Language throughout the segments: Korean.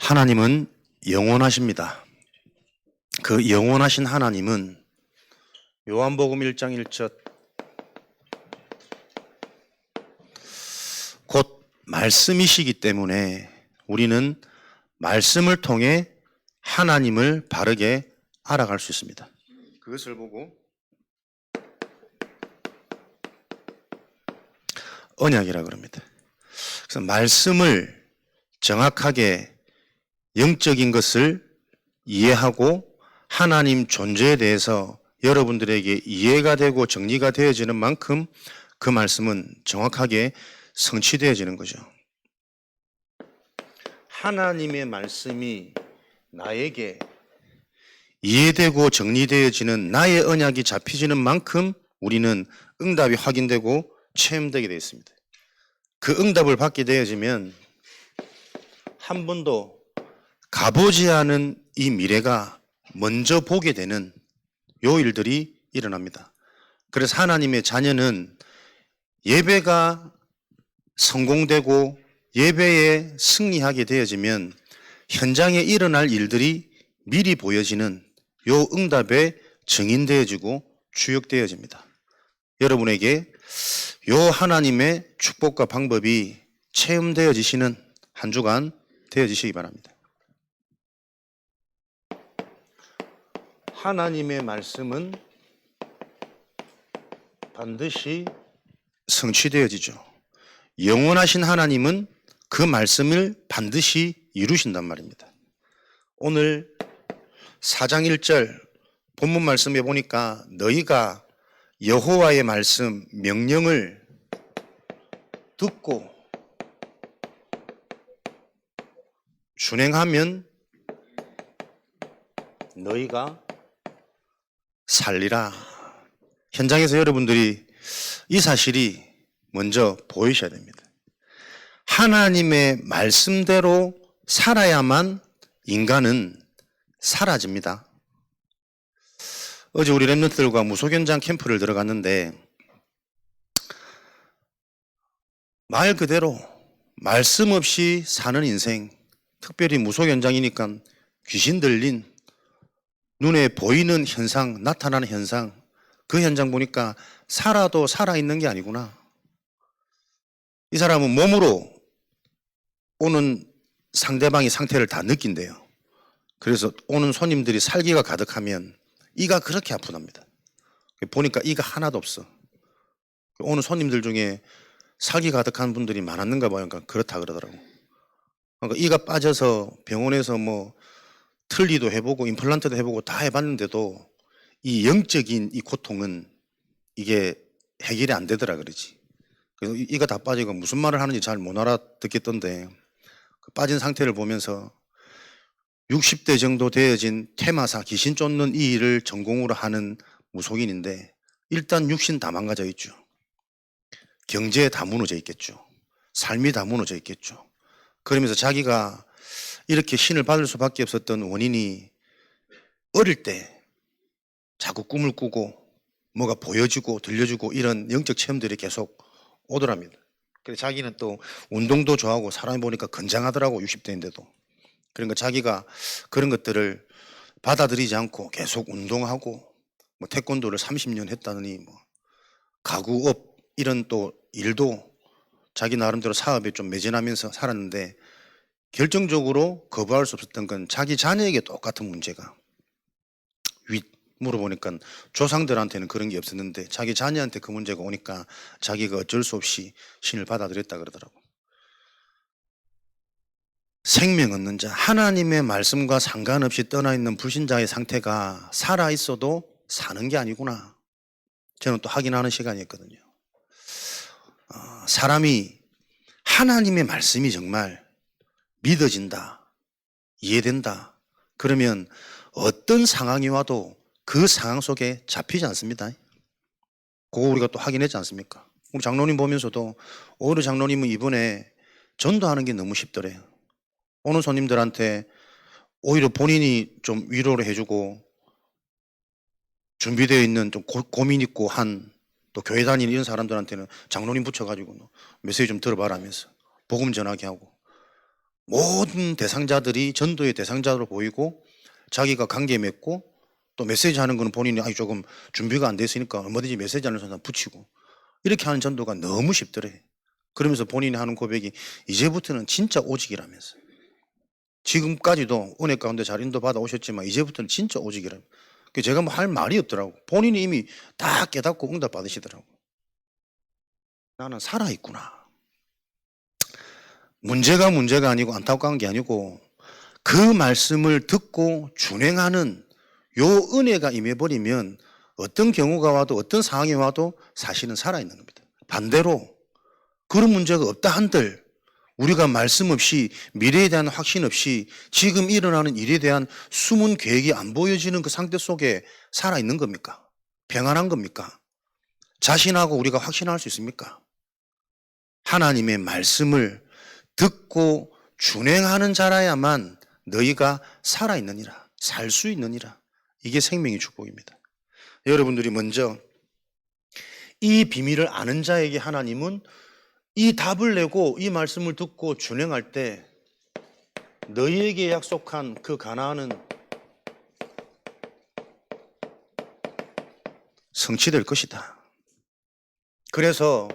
하나님은 영원하십니다. 그 영원하신 하나님은 요한복음 1장 1절 곧 말씀이시기 때문에 우리는 말씀을 통해 하나님을 바르게 알아갈 수 있습니다. 그것을 보고 언약이라 그럽니다. 그래서 말씀을 정확하게 영적인 것을 이해하고 하나님 존재에 대해서 여러분들에게 이해가 되고 정리가 되어지는 만큼 그 말씀은 정확하게 성취되어지는 거죠. 하나님의 말씀이 나에게 이해되고 정리되어지는 나의 언약이 잡혀지는 만큼 우리는 응답이 확인되고 체험되게 되어 있습니다. 그 응답을 받게 되어지면 한 번도 가보지 않은 이 미래가 먼저 보게 되는 요 일들이 일어납니다. 그래서 하나님의 자녀는 예배가 성공되고 예배에 승리하게 되어지면 현장에 일어날 일들이 미리 보여지는 요 응답에 증인되어지고 주역되어집니다. 여러분에게 요 하나님의 축복과 방법이 체험되어지시는 한 주간 되어지시기 바랍니다. 하나님의 말씀은 반드시 성취되어지죠. 영원하신 하나님은 그 말씀을 반드시 이루신단 말입니다. 오늘 4장 1절 본문 말씀에 보니까 너희가 여호와의 말씀 명령을 듣고 준행하면 너희가 살리라. 현장에서 여러분들이 이 사실이 먼저 보이셔야 됩니다. 하나님의 말씀대로 살아야만 인간은 사라집니다. 어제 우리 랩런트들과 무속현장 캠프를 들어갔는데 말 그대로 말씀 없이 사는 인생, 특별히 무속현장이니까 귀신 들린 눈에 보이는 현상, 나타나는 현상, 그 현장 보니까 살아도 살아있는 게 아니구나. 이 사람은 몸으로 오는 상대방의 상태를 다 느낀대요. 그래서 오는 손님들이 살기가 가득하면 이가 그렇게 아프답니다. 보니까 이가 하나도 없어. 오는 손님들 중에 살기 가득한 분들이 많았는가 봐요. 그러니까 그렇다 그러더라고. 그러니까 이가 빠져서 병원에서 뭐 틀니도 해보고 임플란트도 해보고 다 해봤는데도 이 영적인 이 고통은 이게 해결이 안 되더라 그러지. 그래서 이가 다 빠지고 무슨 말을 하는지 잘 못 알아듣겠던데 그 빠진 상태를 보면서 60대 정도 되어진 퇴마사 귀신 쫓는 이 일을 전공으로 하는 무속인인데 일단 육신 다 망가져 있죠. 경제 다 무너져 있겠죠. 삶이 다 무너져 있겠죠. 그러면서 자기가 이렇게 신을 받을 수밖에 없었던 원인이 어릴 때 자꾸 꿈을 꾸고 뭐가 보여지고 들려주고 이런 영적 체험들이 계속 오더랍니다. 그래서 자기는 또 운동도 좋아하고 사람이 보니까 건장하더라고 60대인데도. 그러니까 자기가 그런 것들을 받아들이지 않고 계속 운동하고 뭐 태권도를 30년 했다느니 뭐 가구업 이런 또 일도 자기 나름대로 사업에 좀 매진하면서 살았는데 결정적으로 거부할 수 없었던 건 자기 자녀에게 똑같은 문제가 물어보니까 조상들한테는 그런 게 없었는데 자기 자녀한테 그 문제가 오니까 자기가 어쩔 수 없이 신을 받아들였다 그러더라고. 생명 얻는 자, 하나님의 말씀과 상관없이 떠나 있는 불신자의 상태가 살아 있어도 사는 게 아니구나. 저는 또 확인하는 시간이었거든요. 사람이 하나님의 말씀이 정말 믿어진다, 이해된다. 그러면 어떤 상황이 와도 그 상황 속에 잡히지 않습니다. 그거 우리가 또 확인했지 않습니까? 우리 장로님 보면서도 오히려 장로님은 이번에 전도하는 게 너무 쉽더래요. 오는 손님들한테 오히려 본인이 좀 위로를 해주고 준비되어 있는 좀 고민 있고 한 또 교회 다니는 이런 사람들한테는 장로님 붙여가지고 메시지 좀 들어봐라 하면서 복음 전하게 하고 모든 대상자들이 전도의 대상자로 보이고 자기가 관계 맺고 또 메시지 하는 거는 본인이 조금 준비가 안 됐으니까 얼마든지 메시지 하는 사람 붙이고 이렇게 하는 전도가 너무 쉽더래. 그러면서 본인이 하는 고백이 이제부터는 진짜 오직이라면서. 지금까지도 은혜 가운데 잘 인도 받아 오셨지만 이제부터는 진짜 오직이라면서. 제가 뭐 할 말이 없더라고. 본인이 이미 다 깨닫고 응답 받으시더라고. 나는 살아있구나. 문제가 아니고 안타까운 게 아니고 그 말씀을 듣고 준행하는 요 은혜가 임해버리면 어떤 경우가 와도 어떤 상황이 와도 사실은 살아있는 겁니다. 반대로 그런 문제가 없다 한들 우리가 말씀 없이 미래에 대한 확신 없이 지금 일어나는 일에 대한 숨은 계획이 안 보여지는 그 상태 속에 살아있는 겁니까? 평안한 겁니까? 자신하고 우리가 확신할 수 있습니까? 하나님의 말씀을 듣고 준행하는 자라야만 너희가 살아있느니라, 살 수 있느니라. 이게 생명의 축복입니다. 여러분들이 먼저 이 비밀을 아는 자에게 하나님은 이 답을 내고 이 말씀을 듣고 준행할 때 너희에게 약속한 그 가나안은 성취될 것이다. 그래서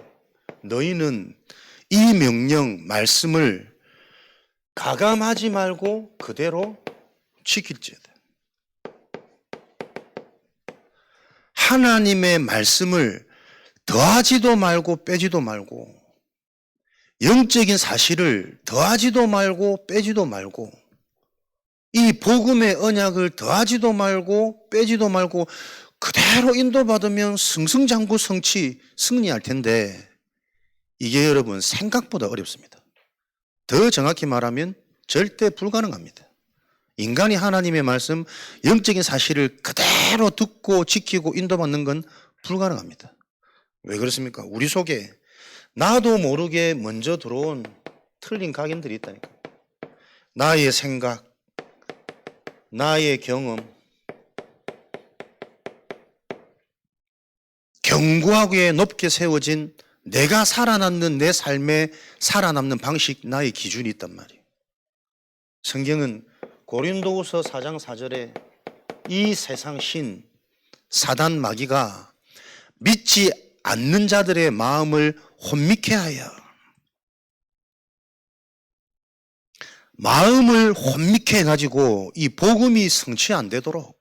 너희는 이 명령, 말씀을 가감하지 말고 그대로 지킬지어다. 하나님의 말씀을 더하지도 말고 빼지도 말고 영적인 사실을 더하지도 말고 빼지도 말고 이 복음의 언약을 더하지도 말고 빼지도 말고 그대로 인도받으면 승승장구 성취 승리할 텐데 이게 여러분 생각보다 어렵습니다. 더 정확히 말하면 절대 불가능합니다. 인간이 하나님의 말씀, 영적인 사실을 그대로 듣고 지키고 인도받는 건 불가능합니다. 왜 그렇습니까? 우리 속에 나도 모르게 먼저 들어온 틀린 각인들이 있다니까. 나의 생각, 나의 경험, 견고하게 높게 세워진 내가 살아남는 내 삶에 살아남는 방식, 나의 기준이 있단 말이에요. 성경은 고린도후서 4장 4절에 이 세상 신, 사단 마귀가 믿지 않는 자들의 마음을 혼미케 하여 마음을 혼미케 해가지고 이 복음이 성취 안 되도록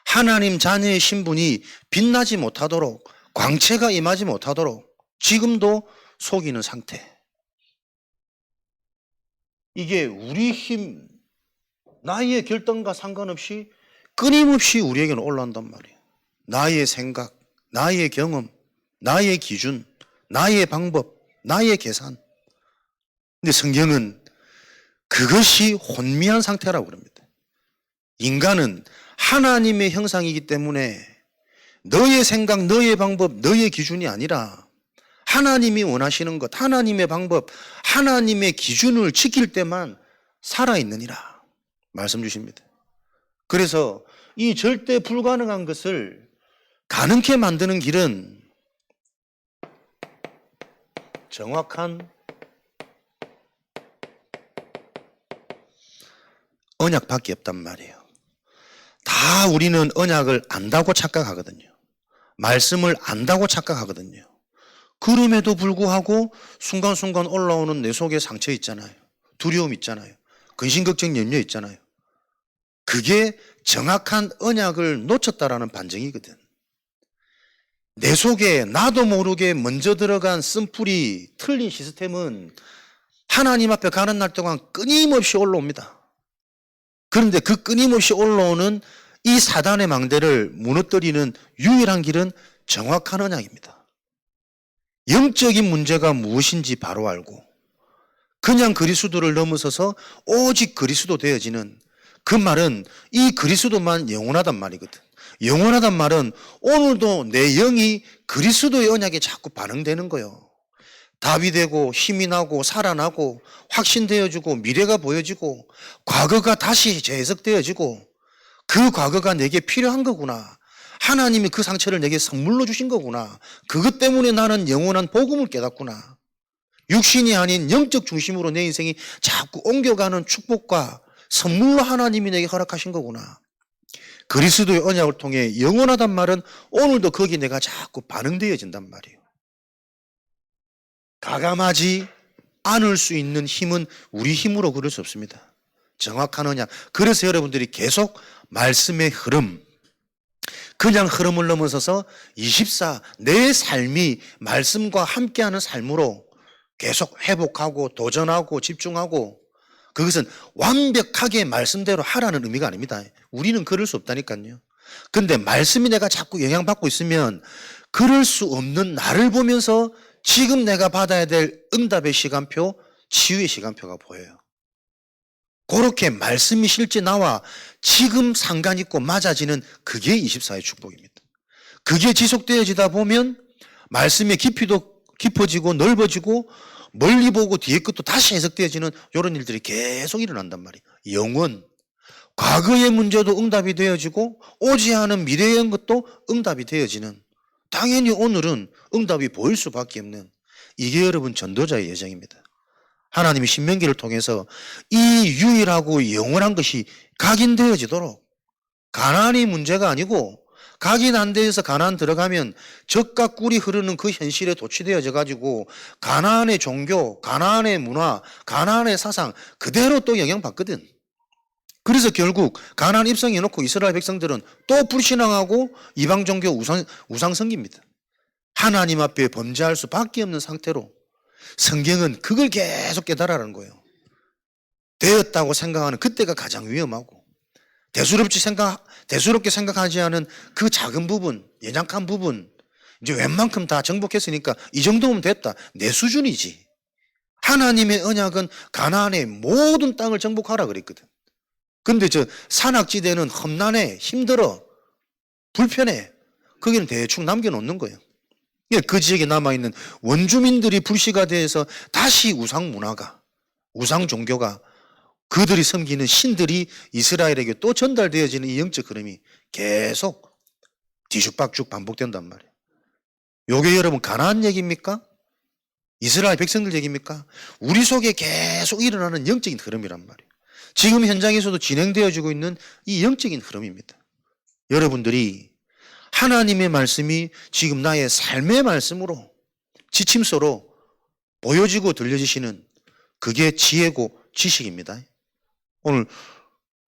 하나님 자녀의 신분이 빛나지 못하도록 광채가 임하지 못하도록 지금도 속이는 상태. 이게 우리 힘, 나의 결단과 상관없이 끊임없이 우리에게는 올라온단 말이에요. 나의 생각, 나의 경험, 나의 기준, 나의 방법, 나의 계산. 근데 성경은 그것이 혼미한 상태라고 그럽니다. 인간은 하나님의 형상이기 때문에 너의 생각, 너의 방법, 너의 기준이 아니라 하나님이 원하시는 것, 하나님의 방법, 하나님의 기준을 지킬 때만 살아있느니라 말씀 주십니다. 그래서 이 절대 불가능한 것을 가능케 만드는 길은 정확한 언약밖에 없단 말이에요. 다 우리는 언약을 안다고 착각하거든요. 말씀을 안다고 착각하거든요. 그럼에도 불구하고 순간순간 올라오는 내 속에 상처 있잖아요. 두려움 있잖아요. 근심걱정 염려 있잖아요. 그게 정확한 언약을 놓쳤다라는 반증이거든. 내 속에 나도 모르게 먼저 들어간 쓴풀이 틀린 시스템은 하나님 앞에 가는 날 동안 끊임없이 올라옵니다. 그런데 그 끊임없이 올라오는 이 사단의 망대를 무너뜨리는 유일한 길은 정확한 언약입니다. 영적인 문제가 무엇인지 바로 알고 그냥 그리스도를 넘어서서 오직 그리스도 되어지는 그 말은 이 그리스도만 영원하단 말이거든. 영원하단 말은 오늘도 내 영이 그리스도의 언약에 자꾸 반응되는 거예요. 답이 되고 힘이 나고 살아나고 확신되어지고 미래가 보여지고 과거가 다시 재해석되어지고 그 과거가 내게 필요한 거구나. 하나님이 그 상처를 내게 선물로 주신 거구나. 그것 때문에 나는 영원한 복음을 깨닫구나. 육신이 아닌 영적 중심으로 내 인생이 자꾸 옮겨가는 축복과 선물로 하나님이 내게 허락하신 거구나. 그리스도의 언약을 통해 영원하단 말은 오늘도 거기 내가 자꾸 반응되어진단 말이에요. 가감하지 않을 수 있는 힘은 우리 힘으로 그럴 수 없습니다. 정확한 언약. 그래서 여러분들이 계속 말씀의 흐름, 그냥 흐름을 넘어서서 24, 내 삶이 말씀과 함께하는 삶으로 계속 회복하고 도전하고 집중하고, 그것은 완벽하게 말씀대로 하라는 의미가 아닙니다. 우리는 그럴 수 없다니까요. 근데 말씀이 내가 자꾸 영향받고 있으면 그럴 수 없는 나를 보면서 지금 내가 받아야 될 응답의 시간표, 치유의 시간표가 보여요. 그렇게 말씀이 실제 나와 지금 상관있고 맞아지는 그게 24의 축복입니다. 그게 지속되어지다 보면 말씀의 깊이도 깊어지고 넓어지고 멀리 보고 뒤에 것도 다시 해석되어지는 이런 일들이 계속 일어난단 말이에요. 영원. 과거의 문제도 응답이 되어지고 오지 않은 미래의 것도 응답이 되어지는, 당연히 오늘은 응답이 보일 수밖에 없는, 이게 여러분 전도자의 예정입니다. 하나님이 신명기를 통해서 이 유일하고 영원한 것이 각인되어지도록, 가나안이 문제가 아니고 각인 안 돼서 가나안 들어가면 젖과 꿀이 흐르는 그 현실에 도취되어져 가지고 가나안의 종교, 가나안의 문화, 가나안의 사상 그대로 또 영향받거든. 그래서 결국 가나안 입성해놓고 이스라엘 백성들은 또 불신앙하고 이방 종교 우상 섬깁니다. 하나님 앞에 범죄할 수밖에 없는 상태로 성경은 그걸 계속 깨달으라는 거예요. 되었다고 생각하는 그때가 가장 위험하고, 대수롭게 생각하지 않은 그 작은 부분, 연약한 부분, 이제 웬만큼 다 정복했으니까 이 정도면 됐다. 내 수준이지. 하나님의 언약은 가나안의 모든 땅을 정복하라 그랬거든. 근데 저 산악지대는 험난해, 힘들어, 불편해. 거기는 대충 남겨놓는 거예요. 그 지역에 남아있는 원주민들이 불씨가 돼서 다시 우상 문화가, 우상 종교가, 그들이 섬기는 신들이 이스라엘에게 또 전달되어지는 이 영적 흐름이 계속 뒤죽박죽 반복된단 말이에요. 요게 여러분 가나안 얘기입니까? 이스라엘 백성들 얘기입니까? 우리 속에 계속 일어나는 영적인 흐름이란 말이에요. 지금 현장에서도 진행되어지고 있는 이 영적인 흐름입니다. 여러분들이 하나님의 말씀이 지금 나의 삶의 말씀으로, 지침서로 보여지고 들려지시는 그게 지혜고 지식입니다. 오늘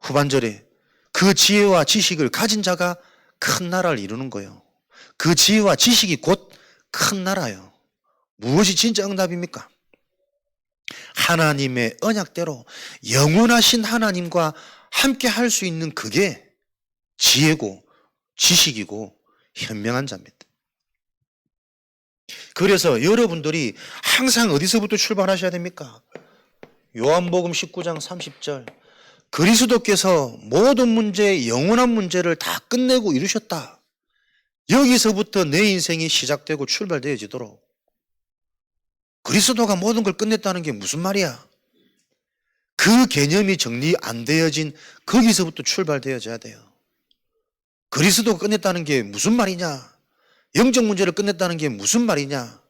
후반절에 그 지혜와 지식을 가진 자가 큰 나라를 이루는 거예요. 그 지혜와 지식이 곧 큰 나라예요. 무엇이 진짜 응답입니까? 하나님의 언약대로 영원하신 하나님과 함께 할 수 있는 그게 지혜고 지식이고 현명한 자입니다. 그래서 여러분들이 항상 어디서부터 출발하셔야 됩니까? 요한복음 19장 30절, 그리스도께서 모든 문제, 영원한 문제를 다 끝내고 이루셨다. 여기서부터 내 인생이 시작되고 출발되어지도록, 그리스도가 모든 걸 끝냈다는 게 무슨 말이야? 그 개념이 정리 안 되어진 거기서부터 출발되어져야 돼요. 그리스도가 끝냈다는 게 무슨 말이냐? 영적 문제를 끝냈다는 게 무슨 말이냐?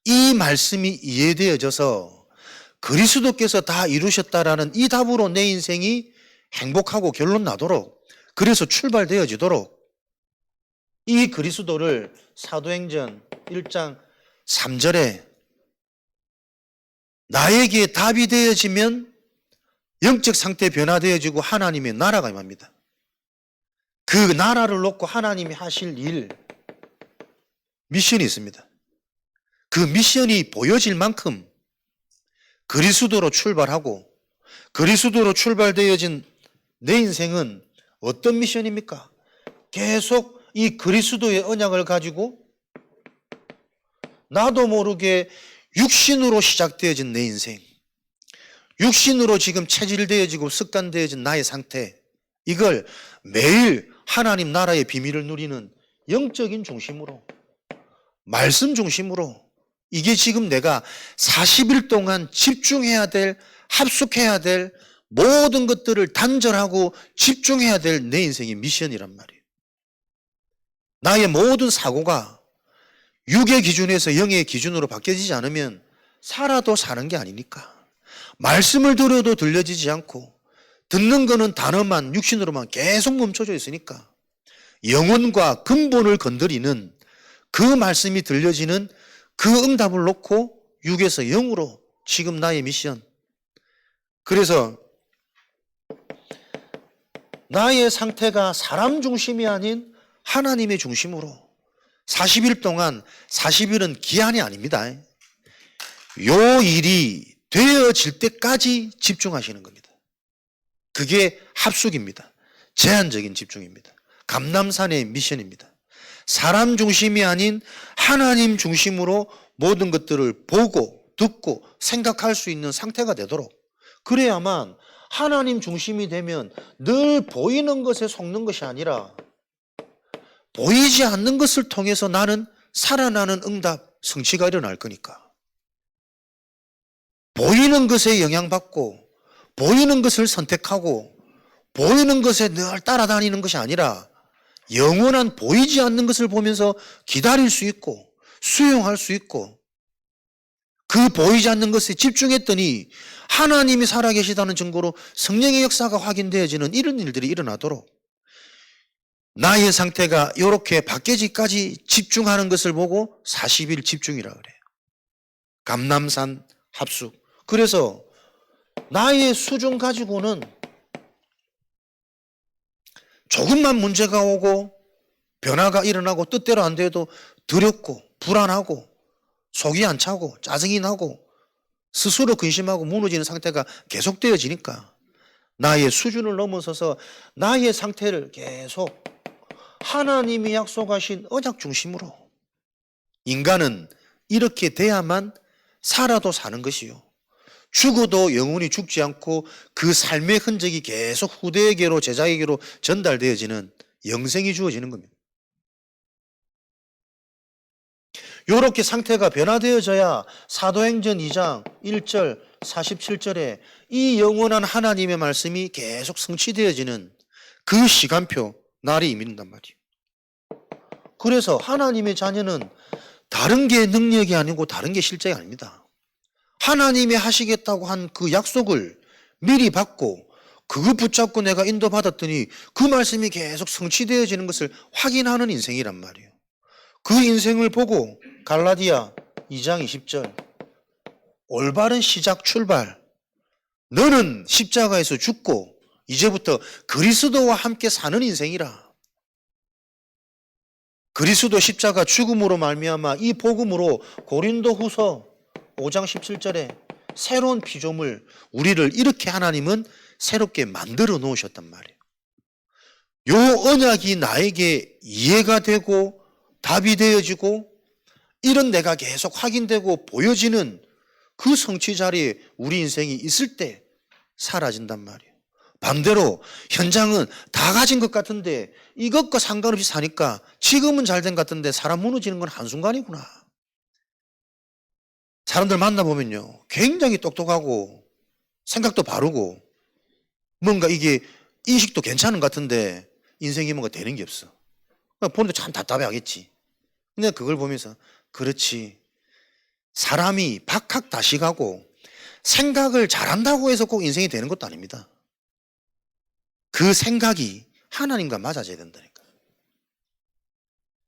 이 말씀이 이해되어져서 그리스도께서 다 이루셨다라는 이 답으로 내 인생이 행복하고 결론 나도록, 그래서 출발되어지도록 이 그리스도를 사도행전 1장 3절에 나에게 답이 되어지면 영적 상태 변화되어지고 하나님의 나라가 임합니다. 그 나라를 놓고 하나님이 하실 일, 미션이 있습니다. 그 미션이 보여질 만큼 그리스도로 출발하고, 그리스도로 출발되어진 내 인생은 어떤 미션입니까? 계속 이 그리스도의 언약을 가지고 나도 모르게 육신으로 시작되어진 내 인생, 육신으로 지금 체질되어지고 습관되어진 나의 상태, 이걸 매일 하나님 나라의 비밀을 누리는 영적인 중심으로, 말씀 중심으로, 이게 지금 내가 40일 동안 집중해야 될, 합숙해야 될 모든 것들을 단절하고 집중해야 될 내 인생의 미션이란 말이에요. 나의 모든 사고가 육의 기준에서 영의 기준으로 바뀌어지지 않으면 살아도 사는 게 아니니까. 말씀을 들어도 들려지지 않고 듣는 거는 단어만 육신으로만 계속 멈춰져 있으니까 영혼과 근본을 건드리는 그 말씀이 들려지는 그 응답을 놓고 6에서 0으로 지금 나의 미션. 그래서 나의 상태가 사람 중심이 아닌 하나님의 중심으로 40일 동안 40일은 기한이 아닙니다. 요 일이 되어질 때까지 집중하시는 겁니다. 그게 합숙입니다. 제한적인 집중입니다. 감람산의 미션입니다. 사람 중심이 아닌 하나님 중심으로 모든 것들을 보고 듣고 생각할 수 있는 상태가 되도록, 그래야만 하나님 중심이 되면 늘 보이는 것에 속는 것이 아니라 보이지 않는 것을 통해서 나는 살아나는 응답, 성취가 일어날 거니까. 보이는 것에 영향받고 보이는 것을 선택하고 보이는 것에 늘 따라다니는 것이 아니라 영원한 보이지 않는 것을 보면서 기다릴 수 있고 수용할 수 있고, 그 보이지 않는 것에 집중했더니 하나님이 살아계시다는 증거로 성령의 역사가 확인되어지는 이런 일들이 일어나도록 나의 상태가 이렇게 바뀌기까지 집중하는 것을 보고 40일 집중이라 그래요. 감람산 합숙. 그래서 나의 수준 가지고는 조금만 문제가 오고 변화가 일어나고 뜻대로 안 돼도 두렵고 불안하고 속이 안 차고 짜증이 나고 스스로 근심하고 무너지는 상태가 계속되어지니까 나의 수준을 넘어서서 나의 상태를 계속 하나님이 약속하신 언약 중심으로, 인간은 이렇게 돼야만 살아도 사는 것이요, 죽어도 영원히 죽지 않고 그 삶의 흔적이 계속 후대에게로 제자에게로 전달되어지는 영생이 주어지는 겁니다. 이렇게 상태가 변화되어져야 사도행전 2장 1절 47절에 이 영원한 하나님의 말씀이 계속 성취되어지는 그 시간표, 날이 이민단 말이에요. 그래서 하나님의 자녀는 다른 게 능력이 아니고 다른 게 실제가 아닙니다. 하나님이 하시겠다고 한 그 약속을 미리 받고 그거 붙잡고 내가 인도받았더니 그 말씀이 계속 성취되어지는 것을 확인하는 인생이란 말이에요. 그 인생을 보고 갈라디아 2장 20절, 올바른 시작 출발, 너는 십자가에서 죽고 이제부터 그리스도와 함께 사는 인생이라. 그리스도 십자가 죽음으로 말미암아 이 복음으로 고린도후서 5장 17절에 새로운 피조물, 우리를 이렇게 하나님은 새롭게 만들어 놓으셨단 말이에요. 요 언약이 나에게 이해가 되고 답이 되어지고 이런 내가 계속 확인되고 보여지는 그 성취 자리에 우리 인생이 있을 때 사라진단 말이에요. 반대로 현장은 다 가진 것 같은데 이것과 상관없이 사니까 지금은 잘 된 것 같은데 사람 무너지는 건 한순간이구나. 사람들 만나보면요, 굉장히 똑똑하고 생각도 바르고 뭔가 이게 인식도 괜찮은 것 같은데 인생이 뭔가 되는 게 없어. 보는데 참 답답해 하겠지. 근데 그걸 보면서 그렇지, 사람이 박학다식하고 생각을 잘한다고 해서 꼭 인생이 되는 것도 아닙니다. 그 생각이 하나님과 맞아져야 된다니까.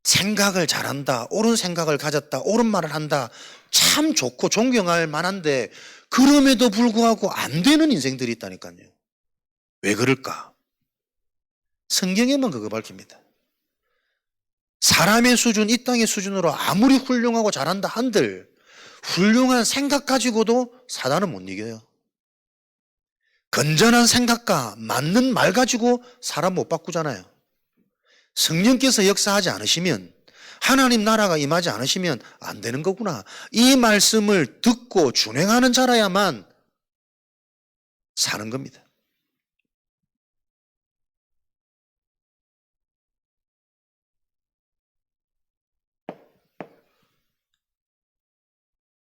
생각을 잘한다, 옳은 생각을 가졌다, 옳은 말을 한다, 참 좋고 존경할 만한데 그럼에도 불구하고 안 되는 인생들이 있다니까요. 왜 그럴까? 성경에만 그거 밝힙니다. 사람의 수준, 이 땅의 수준으로 아무리 훌륭하고 잘한다 한들 훌륭한 생각 가지고도 사단은 못 이겨요. 건전한 생각과 맞는 말 가지고 사람 못 바꾸잖아요. 성령께서 역사하지 않으시면, 하나님 나라가 임하지 않으시면 안 되는 거구나. 이 말씀을 듣고 준행하는 자라야만 사는 겁니다.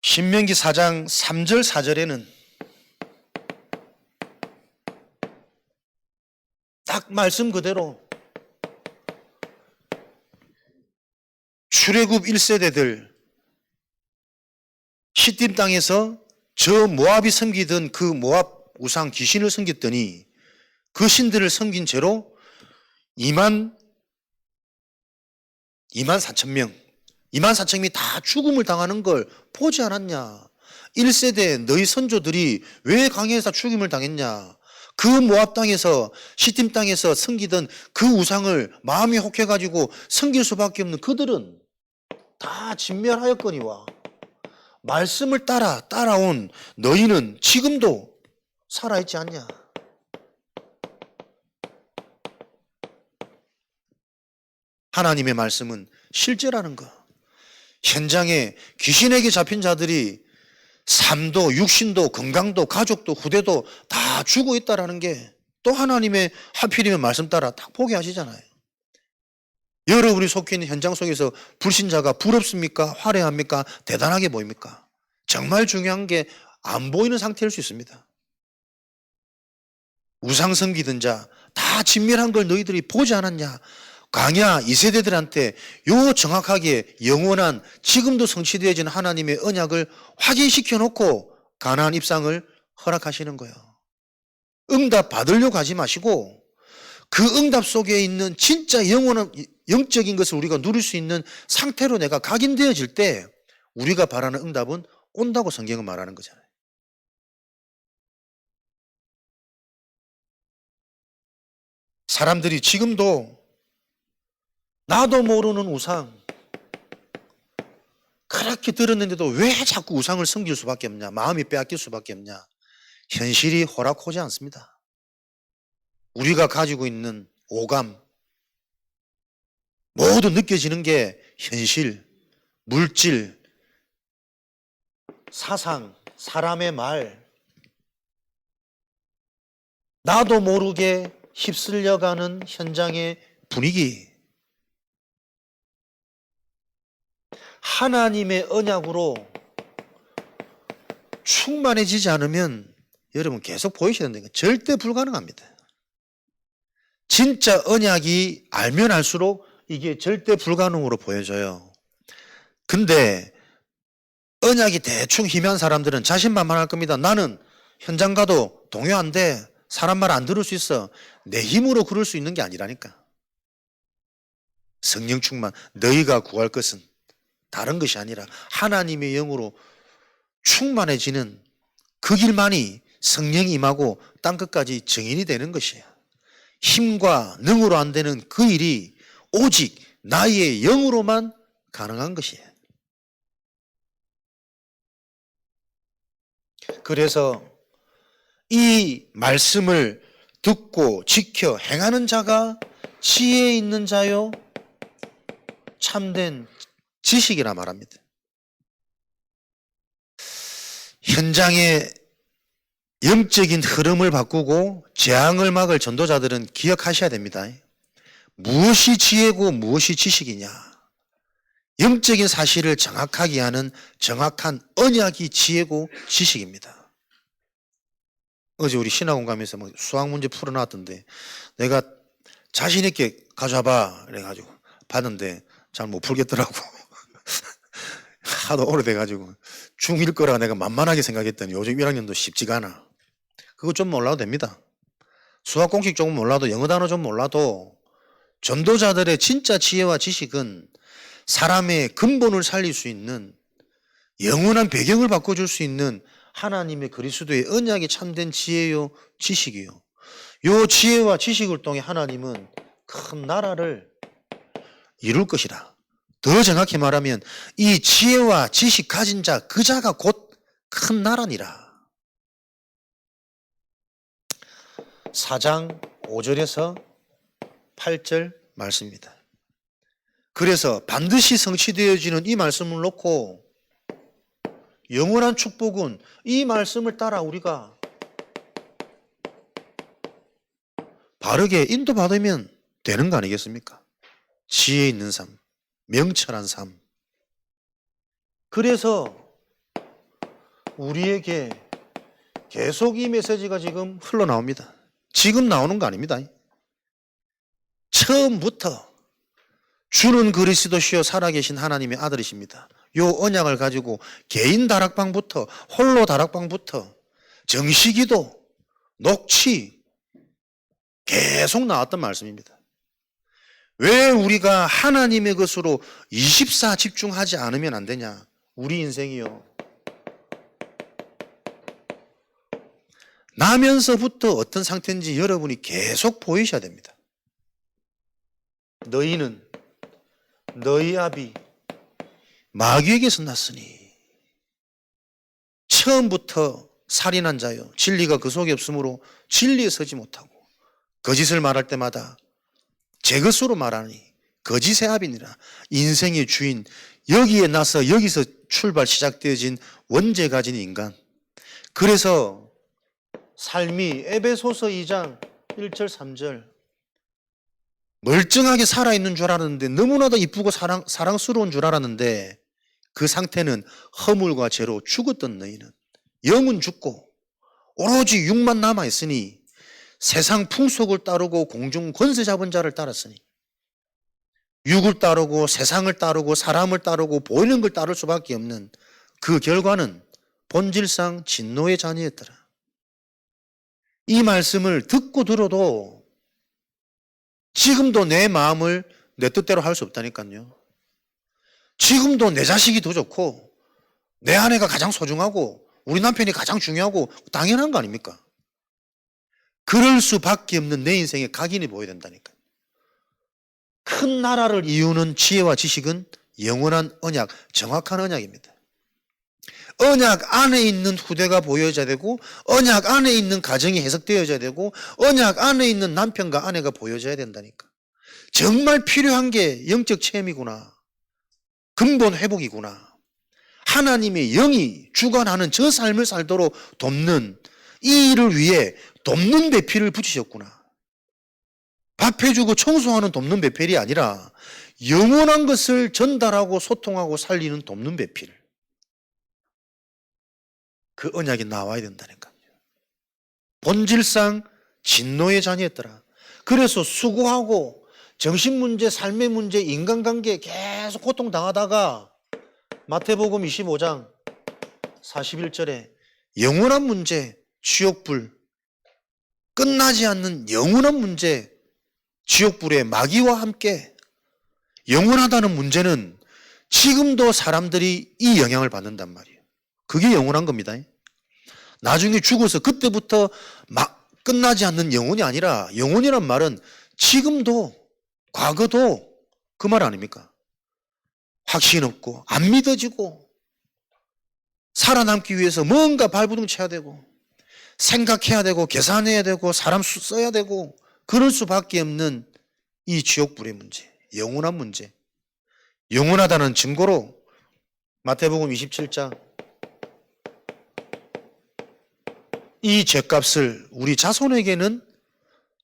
신명기 4장 3절 4절에는 딱 말씀 그대로 출애굽 1세대들 시딤 땅에서 저 모압이 섬기던 그 모압 우상 귀신을 섬겼더니 그 신들을 섬긴 채로 2만 4천 명, 2만 4천 명이 다 죽음을 당하는 걸 보지 않았냐? 1세대 너희 선조들이 왜 강해에서 죽임을 당했냐? 그 모압 땅에서 시딤 땅에서 섬기던 그 우상을 마음이 혹해가지고 섬길 수밖에 없는 그들은 다 진멸하였거니와 말씀을 따라온 너희는 지금도 살아있지 않냐? 하나님의 말씀은 실제라는 거. 현장에 귀신에게 잡힌 자들이 삶도 육신도 건강도 가족도 후대도 다 죽어 있다라는 게 또 하나님의 하필이면 말씀 따라 딱 보게 하시잖아요. 여러분이 속해 있는 현장 속에서 불신자가 부럽습니까? 화려합니까? 대단하게 보입니까? 정말 중요한 게 안 보이는 상태일 수 있습니다. 우상 섬기던 자 다 진멸한 걸 너희들이 보지 않았냐? 광야 2세대들한테 요 정확하게 영원한 지금도 성취되어진 하나님의 언약을 확인시켜 놓고 가나안 입상을 허락하시는 거예요. 응답 받으려고 하지 마시고 그 응답 속에 있는 진짜 영원한 영적인 것을 우리가 누릴 수 있는 상태로 내가 각인되어질 때 우리가 바라는 응답은 온다고 성경은 말하는 거잖아요. 사람들이 지금도 나도 모르는 우상 그렇게 들었는데도 왜 자꾸 우상을 섬길 수밖에 없냐? 마음이 빼앗길 수밖에 없냐? 현실이 호락호지 않습니다. 우리가 가지고 있는 오감 모두 느껴지는 게 현실, 물질, 사상, 사람의 말 나도 모르게 휩쓸려가는 현장의 분위기 하나님의 언약으로 충만해지지 않으면 여러분 계속 보이셔야 된다는 거 절대 불가능합니다. 진짜 언약이 알면 알수록 이게 절대 불가능으로 보여져요. 근데 언약이 대충 희미한 사람들은 자신만만할 겁니다. 나는 현장 가도 동요 안 돼. 사람 말 안 들을 수 있어. 내 힘으로 그럴 수 있는 게 아니라니까. 성령 충만, 너희가 구할 것은 다른 것이 아니라 하나님의 영으로 충만해지는 그 길만이 성령이 임하고 땅끝까지 증인이 되는 것이에요. 힘과 능으로 안 되는 그 일이 오직 나의 영으로만 가능한 것이에요. 그래서 이 말씀을 듣고 지켜 행하는 자가 지혜 있는 자요 참된 지식이라 말합니다. 현장의 영적인 흐름을 바꾸고 재앙을 막을 전도자들은 기억하셔야 됩니다. 무엇이 지혜고 무엇이 지식이냐? 영적인 사실을 정확하게 하는 정확한 언약이 지혜고 지식입니다. 어제 우리 신학원 가면서 뭐 수학 문제 풀어놨던데 내가 자신 있게 가져와봐 그래가지고 봤는데 잘 못 풀겠더라고. 하도 오래돼가지고 중1 거라 내가 만만하게 생각했더니 요즘 1학년도 쉽지가 않아. 그거 좀 몰라도 됩니다. 수학 공식 조금 몰라도 영어 단어 좀 몰라도 전도자들의 진짜 지혜와 지식은 사람의 근본을 살릴 수 있는 영원한 배경을 바꿔줄 수 있는 하나님의 그리스도의 언약이 참된 지혜요 지식이요. 요 지혜와 지식을 통해 하나님은 큰 나라를 이룰 것이라. 더 정확히 말하면 이 지혜와 지식 가진 자 그 자가 곧 큰 나라니라. 4장 5절에서 8절 말씀입니다. 그래서 반드시 성취되어지는 이 말씀을 놓고 영원한 축복은 이 말씀을 따라 우리가 바르게 인도받으면 되는 거 아니겠습니까? 지혜 있는 삶, 명철한 삶. 그래서 우리에게 계속 이 메시지가 지금 흘러나옵니다. 지금 나오는 거 아닙니다. 처음부터 주는 그리스도시요 살아계신 하나님의 아들이십니다. 요 언약을 가지고 개인 다락방부터 홀로 다락방부터 정시기도, 녹취 계속 나왔던 말씀입니다. 왜 우리가 하나님의 것으로 24 집중하지 않으면 안 되냐? 우리 인생이요. 나면서부터 어떤 상태인지 여러분이 계속 보이셔야 됩니다. 너희는 너희 아비 마귀에게서 났으니 처음부터 살인한 자요 진리가 그 속에 없으므로 진리에 서지 못하고 거짓을 말할 때마다 제 것으로 말하니 거짓의 아비니라. 인생의 주인, 여기에 나서 여기서 출발 시작되어진 원죄 가진 인간. 그래서 삶이 에베소서 2장 1절 3절 멀쩡하게 살아있는 줄 알았는데 너무나도 이쁘고 사랑스러운 줄 알았는데 그 상태는 허물과 죄로 죽었던 너희는 영은 죽고 오로지 육만 남아있으니 세상 풍속을 따르고 공중 권세 잡은 자를 따랐으니 육을 따르고 세상을 따르고 사람을 따르고 보이는 걸 따를 수밖에 없는 그 결과는 본질상 진노의 자녀였더라. 이 말씀을 듣고 들어도 지금도 내 마음을 내 뜻대로 할 수 없다니까요. 지금도 내 자식이 더 좋고 내 아내가 가장 소중하고 우리 남편이 가장 중요하고 당연한 거 아닙니까? 그럴 수밖에 없는 내 인생의 각인이 보여야 된다니까요. 큰 나라를 이루는 지혜와 지식은 영원한 언약, 정확한 언약입니다. 언약 안에 있는 후대가 보여져야 되고 언약 안에 있는 가정이 해석되어져야 되고 언약 안에 있는 남편과 아내가 보여져야 된다니까. 정말 필요한 게 영적 체험이구나. 근본 회복이구나. 하나님의 영이 주관하는 저 삶을 살도록 돕는 이 일을 위해 돕는 배필을 붙이셨구나. 밥 해주고 청소하는 돕는 배필이 아니라 영원한 것을 전달하고 소통하고 살리는 돕는 배필. 그 언약이 나와야 된다니까요. 본질상 진노의 자녀였더라. 그래서 수고하고 정신문제, 삶의 문제, 인간관계에 계속 고통당하다가 마태복음 25장 41절에 영원한 문제, 지옥불, 끝나지 않는 영원한 문제, 지옥불의 마귀와 함께 영원하다는 문제는 지금도 사람들이 이 영향을 받는단 말이에요. 그게 영원한 겁니다. 나중에 죽어서 그때부터 막 끝나지 않는 영혼이 아니라 영혼이란 말은 지금도 과거도 그 말 아닙니까? 확신 없고 안 믿어지고 살아남기 위해서 뭔가 발버둥 쳐야 되고 생각해야 되고 계산해야 되고 사람 수 써야 되고 그럴 수밖에 없는 이 지옥불의 문제, 영원한 문제. 영원하다는 증거로 마태복음 27장 이 죄값을 우리 자손에게는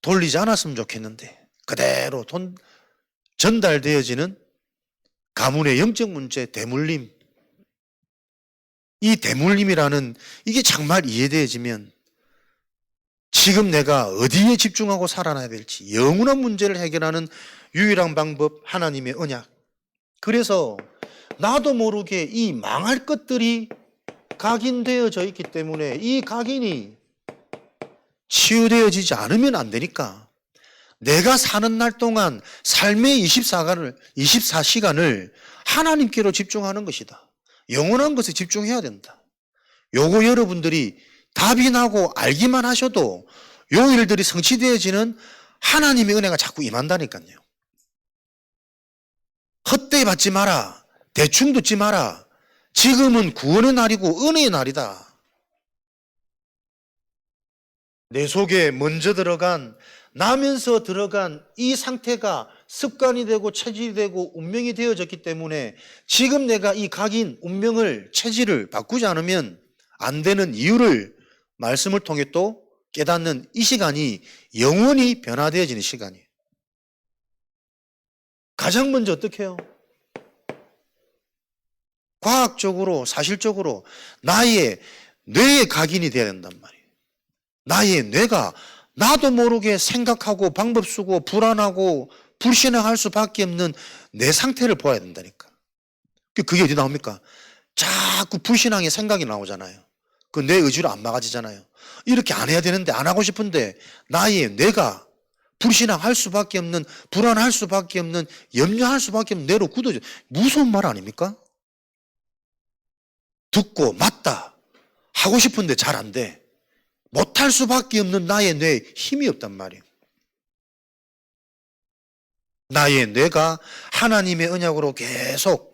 돌리지 않았으면 좋겠는데 그대로 전달되어지는 가문의 영적 문제, 대물림. 이 대물림이라는 이게 정말 이해되어지면 지금 내가 어디에 집중하고 살아나야 될지 영원한 문제를 해결하는 유일한 방법 하나님의 언약. 그래서 나도 모르게 이 망할 것들이 각인되어져 있기 때문에 이 각인이 치유되어지지 않으면 안 되니까 내가 사는 날 동안 삶의 24시간을 하나님께로 집중하는 것이다. 영원한 것에 집중해야 된다. 요거 여러분들이 답이 나고 알기만 하셔도 요 일들이 성취되어지는 하나님의 은혜가 자꾸 임한다니까요. 헛되이 받지 마라. 대충 듣지 마라. 지금은 구원의 날이고 은혜의 날이다. 내 속에 먼저 들어간 나면서 들어간 이 상태가 습관이 되고 체질이 되고 운명이 되어졌기 때문에 지금 내가 이 각인, 운명을, 체질을 바꾸지 않으면 안 되는 이유를 말씀을 통해 또 깨닫는 이 시간이 영원히 변화되어지는 시간이에요. 가장 먼저 어떻게 해요? 과학적으로, 사실적으로 나의 뇌의 각인이 돼야 된단 말이에요. 나의 뇌가 나도 모르게 생각하고 방법 쓰고 불안하고 불신앙할 수밖에 없는 내 상태를 보아야 된다니까. 그게 어디 나옵니까? 자꾸 불신앙의 생각이 나오잖아요. 그 내 의지로 안 막아지잖아요. 이렇게 안 해야 되는데, 안 하고 싶은데 나의 뇌가 불신앙할 수밖에 없는, 불안할 수밖에 없는, 염려할 수밖에 없는 뇌로 굳어져. 무서운 말 아닙니까? 듣고 맞다 하고 싶은데 잘 안 돼. 못할 수밖에 없는 나의 뇌에 힘이 없단 말이에요. 나의 뇌가 하나님의 언약으로 계속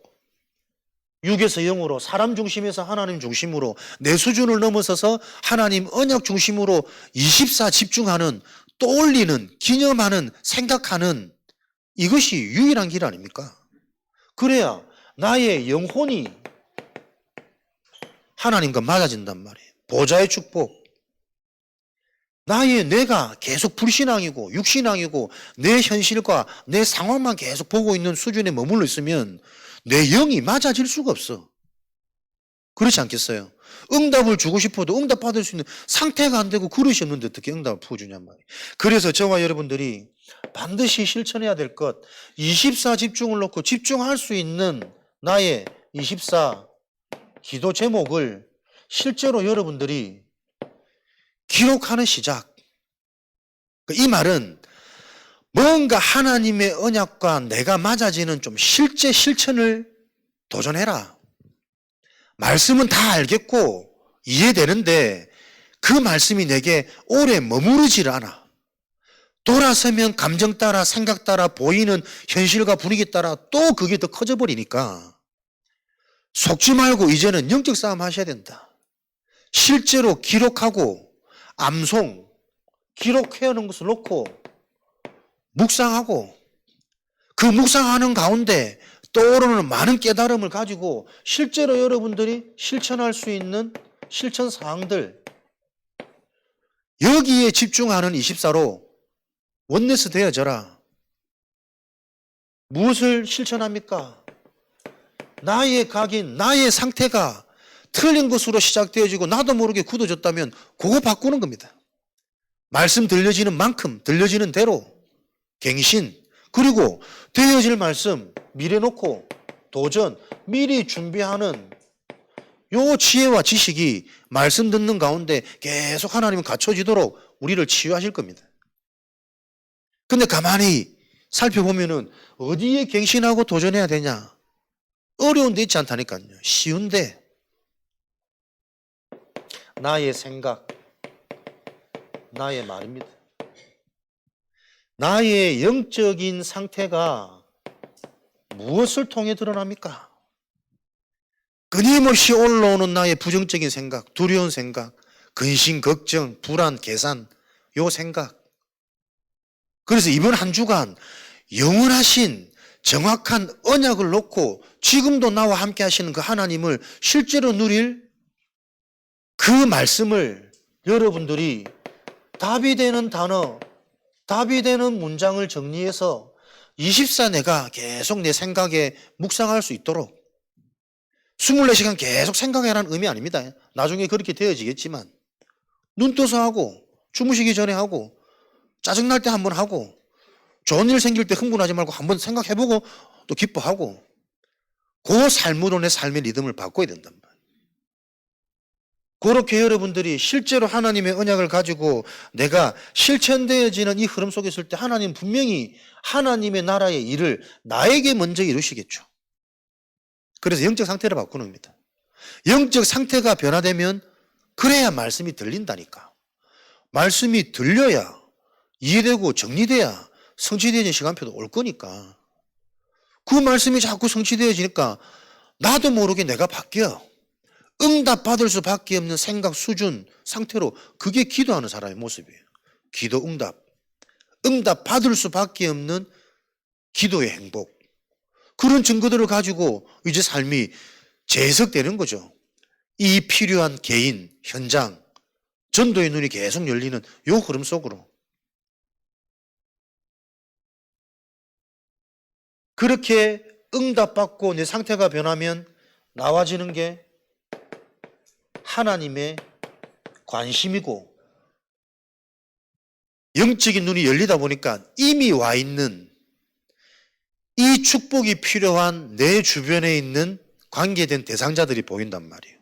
육에서 영으로, 사람 중심에서 하나님 중심으로, 내 수준을 넘어서서 하나님 언약 중심으로 24 집중하는, 떠올리는, 기념하는, 생각하는, 이것이 유일한 길 아닙니까? 그래야 나의 영혼이 하나님과 맞아진단 말이에요. 보좌의 축복. 나의 뇌가 계속 불신앙이고 육신앙이고 내 현실과 내 상황만 계속 보고 있는 수준에 머물러 있으면 내 영이 맞아질 수가 없어. 그렇지 않겠어요? 응답을 주고 싶어도 응답 받을 수 있는 상태가 안 되고 그릇이 없는데 어떻게 응답을 부어주냔 말이에요. 그래서 저와 여러분들이 반드시 실천해야 될 것, 24 집중을 놓고 집중할 수 있는 나의 24 기도 제목을 실제로 여러분들이 기록하는 시작. 이 말은 뭔가 하나님의 언약과 내가 맞아지는 좀 실제 실천을 도전해라. 말씀은 다 알겠고 이해되는데 그 말씀이 내게 오래 머무르질 않아. 돌아서면 감정 따라, 생각 따라, 보이는 현실과 분위기 따라 또 그게 더 커져 버리니까 속지 말고 이제는 영적 싸움 하셔야 된다. 실제로 기록하고 암송, 기록해오는 것을 놓고 묵상하고 그 묵상하는 가운데 떠오르는 많은 깨달음을 가지고 실제로 여러분들이 실천할 수 있는 실천 사항들, 여기에 집중하는 24로 원네스 되어져라. 무엇을 실천합니까? 나의 각인, 나의 상태가 틀린 것으로 시작되어지고 나도 모르게 굳어졌다면 그거 바꾸는 겁니다. 말씀 들려지는 만큼, 들려지는 대로 갱신, 그리고 되어질 말씀 미래 놓고 도전, 미리 준비하는 요 지혜와 지식이 말씀 듣는 가운데 계속 하나님은 갖춰지도록 우리를 치유하실 겁니다. 근데 가만히 살펴보면은 어디에 갱신하고 도전해야 되냐? 어려운 데 있지 않다니까요. 쉬운데 나의 생각, 나의 말입니다. 나의 영적인 상태가 무엇을 통해 드러납니까? 끊임없이 올라오는 나의 부정적인 생각, 두려운 생각, 근심, 걱정, 불안, 계산, 요 생각. 그래서 이번 한 주간 영원하신 정확한 언약을 놓고 지금도 나와 함께 하시는 그 하나님을 실제로 누릴 그 말씀을 여러분들이 답이 되는 단어, 답이 되는 문장을 정리해서 24 내가 계속 내 생각에 묵상할 수 있도록 24시간 계속 생각해라는 의미 아닙니다. 나중에 그렇게 되어지겠지만 눈 떠서 하고 주무시기 전에 하고 짜증날 때 한번 하고 좋은 일 생길 때 흥분하지 말고 한번 생각해보고 또 기뻐하고 그 삶으로 내 삶의 리듬을 바꿔야 된단 말이에요. 그렇게 여러분들이 실제로 하나님의 언약을 가지고 내가 실천되어지는 이 흐름 속에 있을 때 하나님 분명히 하나님의 나라의 일을 나에게 먼저 이루시겠죠. 그래서 영적 상태를 바꾸는 겁니다. 영적 상태가 변화되면 그래야 말씀이 들린다니까. 말씀이 들려야 이해되고 정리돼야 성취되어지는 시간표도 올 거니까. 그 말씀이 자꾸 성취되어지니까 나도 모르게 내가 바뀌어. 응답 받을 수밖에 없는 생각 수준 상태로, 그게 기도하는 사람의 모습이에요. 기도 응답. 응답 받을 수밖에 없는 기도의 행복. 그런 증거들을 가지고 이제 삶이 재해석되는 거죠. 이 필요한 개인, 현장, 전도의 눈이 계속 열리는 요 흐름 속으로. 그렇게 응답받고 내 상태가 변하면 나와지는 게 하나님의 관심이고, 영적인 눈이 열리다 보니까 이미 와 있는 이 축복이 필요한 내 주변에 있는 관계된 대상자들이 보인단 말이에요.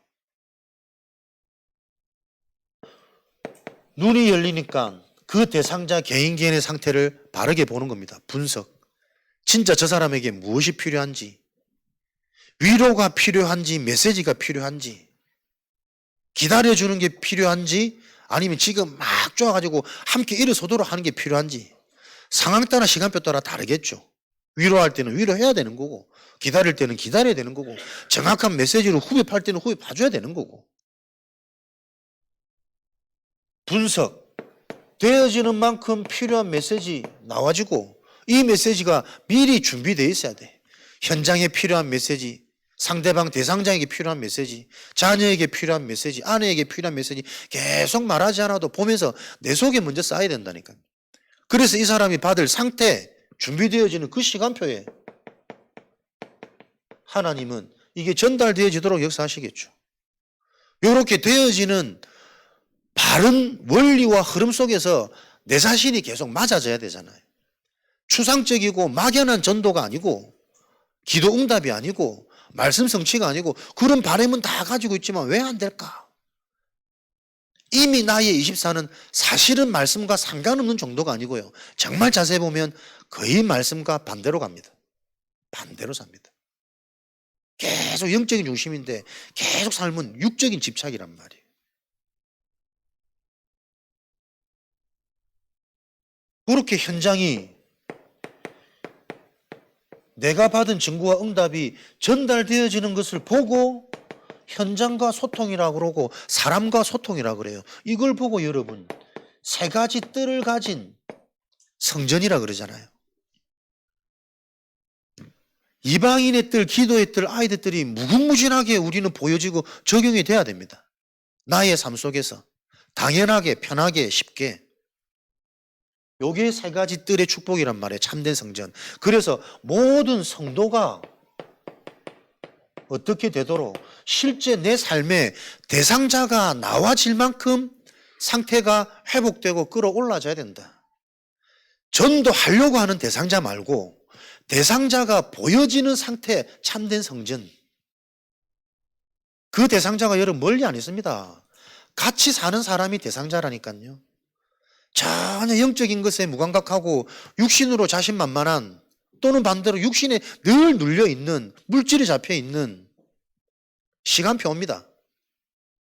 눈이 열리니까 그 대상자 개인 개인의 상태를 바르게 보는 겁니다. 분석. 진짜 저 사람에게 무엇이 필요한지, 위로가 필요한지, 메시지가 필요한지, 기다려주는 게 필요한지, 아니면 지금 막 좋아가지고 함께 일어서도록 하는 게 필요한지, 상황 따라 시간표 따라 다르겠죠. 위로할 때는 위로해야 되는 거고, 기다릴 때는 기다려야 되는 거고, 정확한 메시지로 후벼팔 때는 후벼봐줘야 되는 거고. 분석. 되어지는 만큼 필요한 메시지 나와지고, 이 메시지가 미리 준비되어 있어야 돼. 현장에 필요한 메시지, 상대방 대상자에게 필요한 메시지, 자녀에게 필요한 메시지, 아내에게 필요한 메시지 계속 말하지 않아도 보면서 내 속에 먼저 쌓여야 된다니까요. 그래서 이 사람이 받을 상태, 준비되어지는 그 시간표에 하나님은 이게 전달되어지도록 역사하시겠죠. 이렇게 되어지는 바른 원리와 흐름 속에서 내 자신이 계속 맞아져야 되잖아요. 추상적이고 막연한 전도가 아니고, 기도 응답이 아니고, 말씀 성취가 아니고, 그런 바람은 다 가지고 있지만 왜 안 될까? 이미 나의 24는 사실은 말씀과 상관없는 정도가 아니고요. 정말 자세히 보면 거의 말씀과 반대로 갑니다. 반대로 삽니다. 계속 영적인 중심인데 계속 삶은 육적인 집착이란 말이에요. 그렇게 현장이 내가 받은 증거와 응답이 전달되어지는 것을 보고 현장과 소통이라고 그러고 사람과 소통이라고 그래요. 이걸 보고 여러분 세 가지 뜰을 가진 성전이라 그러잖아요. 이방인의 뜰, 기도의 뜰, 아이들 뜰이 무궁무진하게 우리는 보여지고 적용이 돼야 됩니다. 나의 삶 속에서 당연하게 편하게 쉽게. 요게 세 가지 뜰의 축복이란 말이에요. 참된 성전. 그래서 모든 성도가 어떻게 되도록 실제 내 삶에 대상자가 나와질 만큼 상태가 회복되고 끌어올라져야 된다. 전도하려고 하는 대상자 말고 대상자가 보여지는 상태, 참된 성전. 그 대상자가 여러분 멀리 안 있습니다. 같이 사는 사람이 대상자라니까요. 전혀 영적인 것에 무감각하고 육신으로 자신만만한, 또는 반대로 육신에 늘 눌려있는, 물질이 잡혀있는 시간표 옵니다.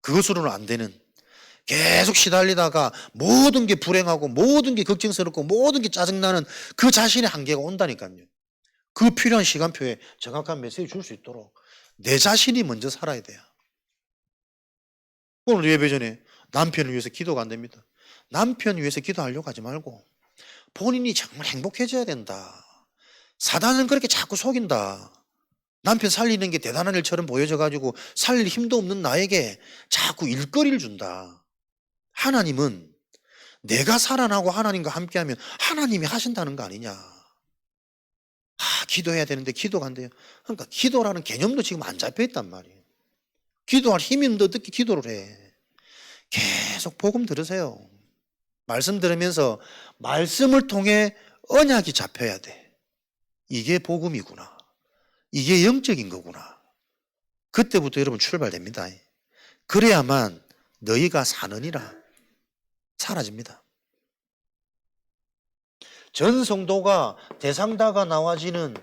그것으로는 안 되는, 계속 시달리다가 모든 게 불행하고 모든 게 걱정스럽고 모든 게 짜증나는 그 자신의 한계가 온다니까요. 그 필요한 시간표에 정확한 메시지 줄 수 있도록 내 자신이 먼저 살아야 돼요. 오늘 예배 전에 남편을 위해서 기도가 안 됩니다. 남편 위해서 기도하려고 하지 말고 본인이 정말 행복해져야 된다. 사단은 그렇게 자꾸 속인다. 남편 살리는 게 대단한 일처럼 보여져가지고 살릴 힘도 없는 나에게 자꾸 일거리를 준다. 하나님은 내가 살아나고 하나님과 함께하면 하나님이 하신다는 거 아니냐. 기도해야 되는데 기도가 안 돼요. 그러니까 기도라는 개념도 지금 안 잡혀있단 말이에요. 기도할 힘이 없는데 어떻게 기도를 해. 계속 복음 들으세요. 말씀 들으면서 말씀을 통해 언약이 잡혀야 돼. 이게 복음이구나. 이게 영적인 거구나. 그때부터 여러분 출발됩니다. 그래야만 너희가 사느니라 사라집니다. 전 성도가 대상자가 나와지는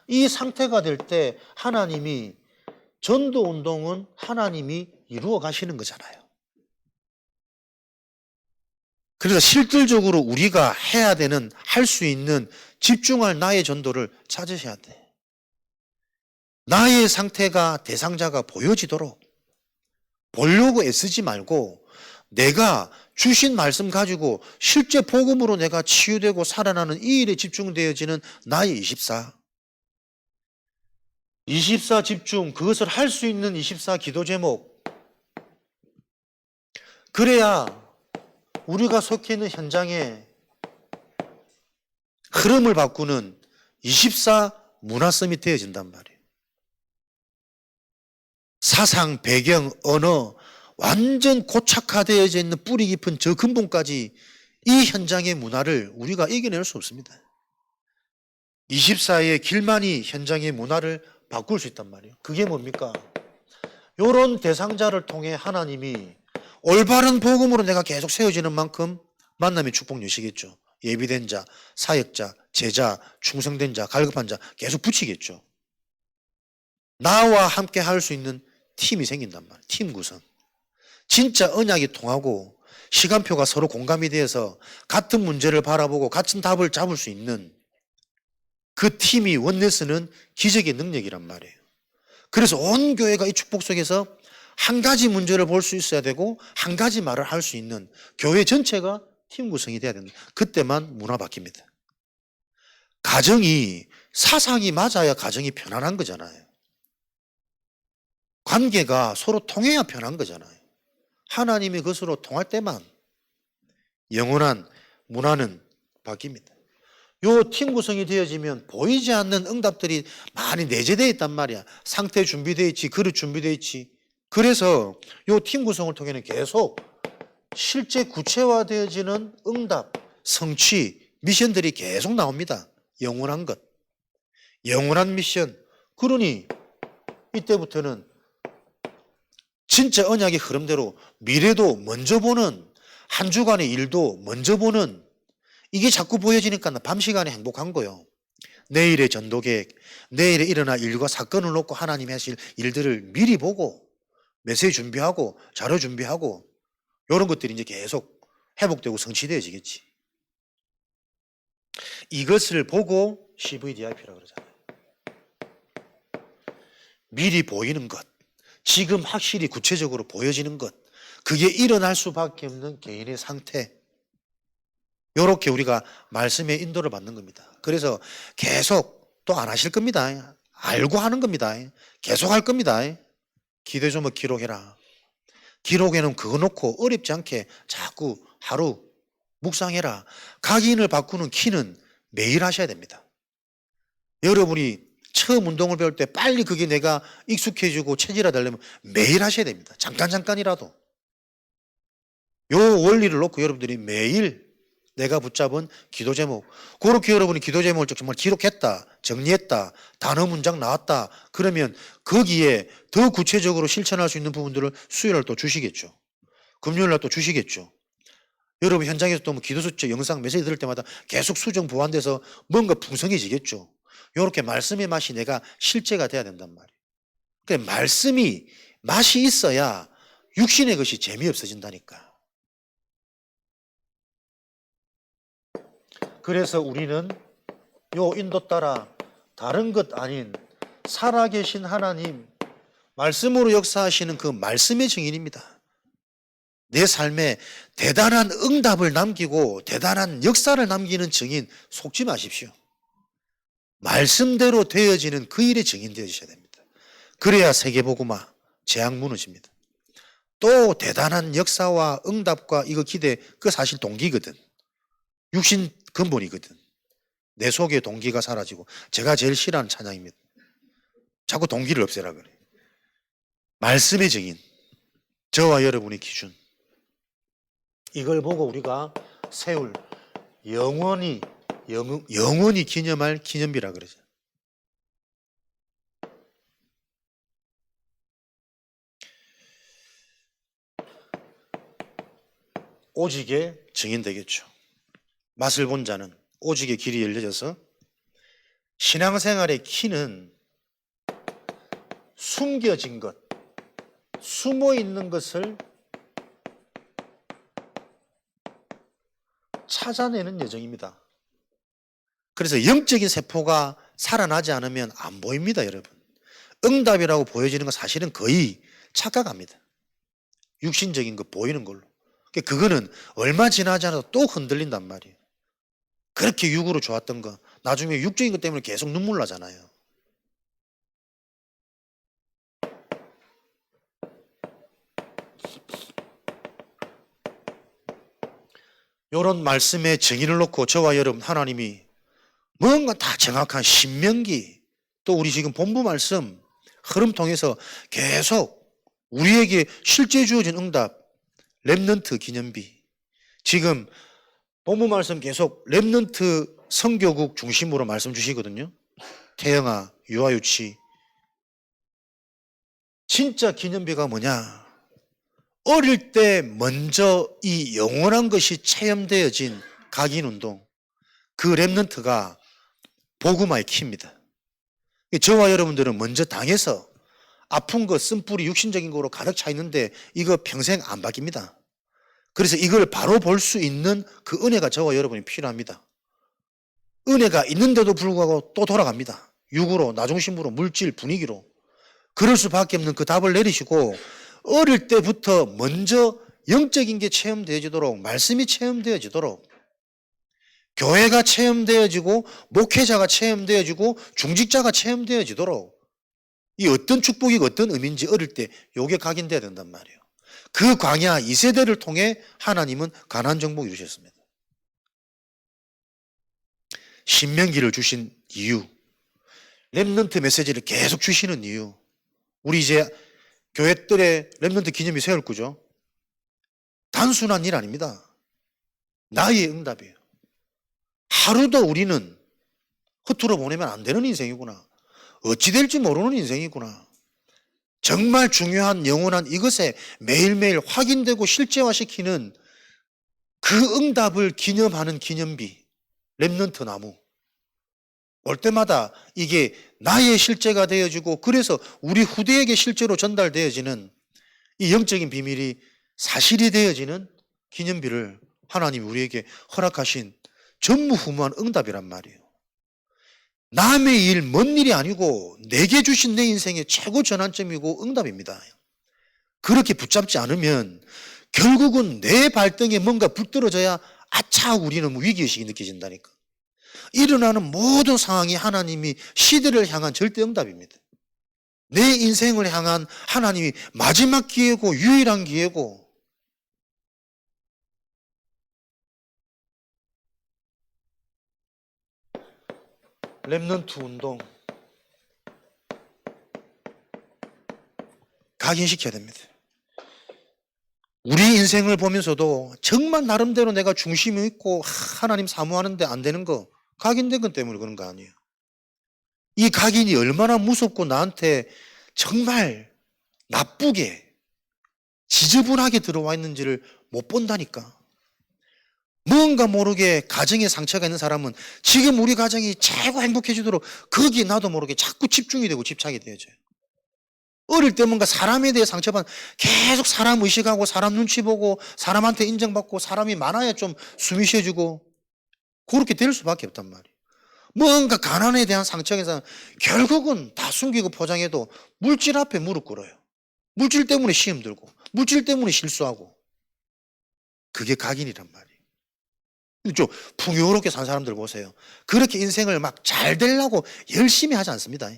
이 상태가 될 때 하나님이, 전도 운동은 하나님이 이루어 가시는 거잖아요. 그래서 실질적으로 우리가 해야 되는, 할 수 있는, 집중할 나의 전도를 찾으셔야 돼. 나의 상태가 대상자가 보여지도록 보려고 애쓰지 말고 내가 주신 말씀 가지고 실제 복음으로 내가 치유되고 살아나는 이 일에 집중되어지는 나의 24. 24 집중, 그것을 할 수 있는 24 기도 제목. 그래야 우리가 속해 있는 현장에 흐름을 바꾸는 24 문화섬이 되어진단 말이에요. 사상, 배경, 언어 완전 고착화되어져 있는 뿌리 깊은 저 근본까지 이 현장의 문화를 우리가 이겨낼 수 없습니다. 24의 길만이 현장의 문화를 바꿀 수 있단 말이에요. 그게 뭡니까? 이런 대상자를 통해 하나님이 올바른 복음으로 내가 계속 세워지는 만큼 만남의 축복 여시겠죠. 예비된 자, 사역자, 제자, 충성된 자, 갈급한 자 계속 붙이겠죠. 나와 함께 할 수 있는 팀이 생긴단 말이에요. 팀 구성. 진짜 언약이 통하고 시간표가 서로 공감이 되어서 같은 문제를 바라보고 같은 답을 잡을 수 있는 그 팀이 원네스는 기적의 능력이란 말이에요. 그래서 온 교회가 이 축복 속에서 한 가지 문제를 볼 수 있어야 되고 한 가지 말을 할 수 있는 교회 전체가 팀 구성이 돼야 된다. 그때만 문화 바뀝니다. 가정이 사상이 맞아야 가정이 편안한 거잖아요. 관계가 서로 통해야 편한 거잖아요. 하나님의 것으로 통할 때만 영원한 문화는 바뀝니다. 요 팀 구성이 되어지면 보이지 않는 응답들이 많이 내재되어 있단 말이야. 상태 준비되어 있지, 그릇 준비되어 있지. 그래서 요 팀 구성을 통해는 계속 실제 구체화되어지는 응답, 성취, 미션들이 계속 나옵니다. 영원한 것. 영원한 미션. 그러니 이때부터는 진짜 언약의 흐름대로 미래도 먼저 보는, 한 주간의 일도 먼저 보는, 이게 자꾸 보여지니까 밤 시간에 행복한 거요. 내일의 전도 계획, 내일에 일어날 일과 사건을 놓고 하나님이 하실 일들을 미리 보고 메시지 준비하고 자료 준비하고 이런 것들이 이제 계속 회복되고 성취되어지겠지. 이것을 보고 CVDIP라고 그러잖아요. 미리 보이는 것, 지금 확실히 구체적으로 보여지는 것, 그게 일어날 수밖에 없는 개인의 상태. 이렇게 우리가 말씀의 인도를 받는 겁니다. 그래서 계속 또 안 하실 겁니다. 알고 하는 겁니다. 계속 할 겁니다. 기도해 주면 기록해라. 기록에는 그거 놓고 어렵지 않게 자꾸 하루 묵상해라. 각인을 바꾸는 키는 매일 하셔야 됩니다. 여러분이 처음 운동을 배울 때 빨리 그게 내가 익숙해지고 체질화 되려면 매일 하셔야 됩니다. 잠깐이라도. 요 원리를 놓고 여러분들이 매일 내가 붙잡은 기도 제목, 그렇게 여러분이 기도 제목을 정말 기록했다, 정리했다, 단어 문장 나왔다, 그러면 거기에 더 구체적으로 실천할 수 있는 부분들을 수요일날 또 주시겠죠. 금요일날 또 주시겠죠. 여러분 현장에서 또 뭐 기도 수첩 영상 메시지 들을 때마다 계속 수정 보완돼서 뭔가 풍성해지겠죠. 이렇게 말씀의 맛이 내가 실제가 돼야 된단 말이에요. 그러니까 말씀이 맛이 있어야 육신의 것이 재미없어진다니까. 그래서 우리는 요 인도 따라 다른 것 아닌 살아계신 하나님, 말씀으로 역사하시는 그 말씀의 증인입니다. 내 삶에 대단한 응답을 남기고 대단한 역사를 남기는 증인 속지 마십시오. 말씀대로 되어지는 그 일의 증인 되어주셔야 됩니다. 그래야 세계복음화 재앙 무너집니다. 또 대단한 역사와 응답과 이거 기대, 그 사실 동기거든. 육신 근본이거든. 내 속에 동기가 사라지고 제가 제일 싫어하는 찬양입니다. 자꾸 동기를 없애라 그래. 말씀의 증인, 저와 여러분의 기준, 이걸 보고 우리가 세울 영원히 기념할 기념비라 그러죠. 오직의 증인 되겠죠. 맛을 본 자는 오직의 길이 열려져서 신앙생활의 키는 숨겨진 것, 숨어 있는 것을 찾아내는 여정입니다. 그래서 영적인 세포가 살아나지 않으면 안 보입니다, 여러분. 응답이라고 보여지는 건 사실은 거의 착각합니다. 육신적인 거 보이는 걸로. 그거는 얼마 지나지 않아도 또 흔들린단 말이에요. 그렇게 육으로 좋았던 거 나중에 육적인 것 때문에 계속 눈물 나잖아요. 이런 말씀의 정의를 놓고 저와 여러분 하나님이 뭔가 다 정확한 신명기, 또 우리 지금 본부 말씀 흐름 통해서 계속 우리에게 실제 주어진 응답, 렘넌트 기념비, 지금 본부 말씀 계속 렘넌트 성교국 중심으로 말씀 주시거든요. 태영아, 유아유치. 진짜 기념비가 뭐냐? 어릴 때 먼저 이 영원한 것이 체험되어진 각인운동, 그 랩런트가 복음화의 키입니다. 저와 여러분들은 먼저 당해서 아픈 거, 쓴뿌리 육신적인 거로 가득 차 있는데 이거 평생 안 바뀝니다. 그래서 이걸 바로 볼 수 있는 그 은혜가 저와 여러분이 필요합니다. 은혜가 있는데도 불구하고 또 돌아갑니다. 육으로, 나중심으로, 물질, 분위기로. 그럴 수밖에 없는 그 답을 내리시고 어릴 때부터 먼저 영적인 게 체험되어지도록, 말씀이 체험되어지도록, 교회가 체험되어지고 목회자가 체험되어지고 중직자가 체험되어지도록, 이 어떤 축복이고 어떤 의미인지 어릴 때 요게 각인돼야 된단 말이에요. 그 광야 2세대를 통해 하나님은 가나안 정복 이루셨습니다. 신명기를 주신 이유, 렘넌트 메시지를 계속 주시는 이유, 우리 이제 교회들의 렘넌트 기념이 세울 거죠. 단순한 일 아닙니다. 나의 응답이에요. 하루도 우리는 허투루 보내면 안 되는 인생이구나. 어찌 될지 모르는 인생이구나. 정말 중요한 영원한 이것에 매일매일 확인되고 실제화시키는 그 응답을 기념하는 기념비, 렘넌트 나무. 올 때마다 이게 나의 실제가 되어지고 그래서 우리 후대에게 실제로 전달되어지는 이 영적인 비밀이 사실이 되어지는 기념비를 하나님이 우리에게 허락하신 전무후무한 응답이란 말이에요. 남의 일, 먼 일이 아니고 내게 주신 내 인생의 최고 전환점이고 응답입니다. 그렇게 붙잡지 않으면 결국은 내 발등에 뭔가 붙들어져야 아차 우리는 위기의식이 느껴진다니까. 일어나는 모든 상황이 하나님이 시대를 향한 절대 응답입니다. 내 인생을 향한 하나님이 마지막 기회고 유일한 기회고, 렘넌트 운동 각인시켜야 됩니다. 우리 인생을 보면서도 정말 나름대로 내가 중심이 있고 하나님 사모하는데 안 되는 거 각인된 것 때문에 그런 거 아니에요. 이 각인이 얼마나 무섭고 나한테 정말 나쁘게 지저분하게 들어와 있는지를 못 본다니까. 뭔가 모르게 가정에 상처가 있는 사람은 지금 우리 가정이 최고 행복해지도록 거기에 나도 모르게 자꾸 집중이 되고 집착이 되어져요. 어릴 때 뭔가 사람에 대해 상처받는, 계속 사람 의식하고 사람 눈치 보고 사람한테 인정받고 사람이 많아야 좀 숨이 쉬어지고 그렇게 될 수밖에 없단 말이에요. 뭔가 가난에 대한 상처가 있는 사람 결국은 다 숨기고 포장해도 물질 앞에 무릎 꿇어요. 물질 때문에 시험 들고 물질 때문에 실수하고. 그게 각인이란 말이에요. 좀 풍요롭게 산 사람들 보세요. 그렇게 인생을 막 잘 되려고 열심히 하지 않습니다.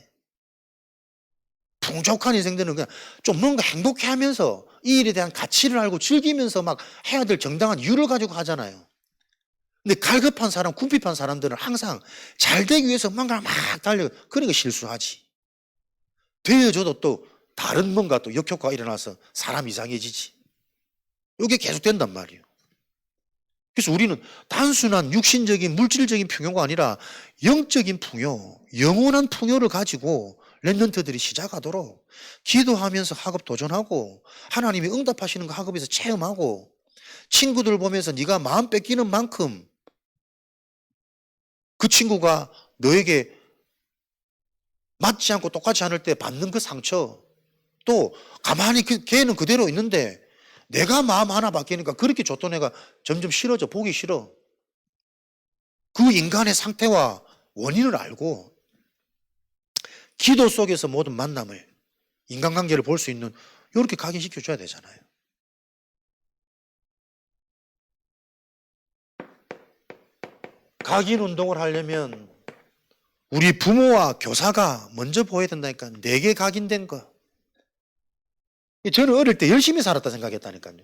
풍족한 인생들은 그냥 좀 뭔가 행복해 하면서 이 일에 대한 가치를 알고 즐기면서 막 해야 될 정당한 이유를 가지고 하잖아요. 근데 갈급한 사람, 궁핍한 사람들은 항상 잘 되기 위해서 뭔가 막 달려. 그러니까 실수하지. 되어줘도 또 다른 뭔가 또 역효과가 일어나서 사람 이상해지지. 이게 계속 된단 말이에요. 그래서 우리는 단순한 육신적인 물질적인 풍요가 아니라 영적인 풍요, 영원한 풍요를 가지고 렘넌트들이 시작하도록 기도하면서 학업 도전하고 하나님이 응답하시는 거 학업에서 체험하고 친구들 보면서 네가 마음 뺏기는 만큼 그 친구가 너에게 맞지 않고 똑같지 않을 때 받는 그 상처, 또 가만히 걔는 그대로 있는데 내가 마음 하나 바뀌니까 그렇게 줬던 애가 점점 싫어져. 보기 싫어. 그 인간의 상태와 원인을 알고 기도 속에서 모든 만남을, 인간관계를 볼 수 있는 이렇게 각인시켜줘야 되잖아요. 각인 운동을 하려면 우리 부모와 교사가 먼저 보여야 된다니까. 내게 각인된 거. 저는 어릴 때 열심히 살았다 생각했다니까요.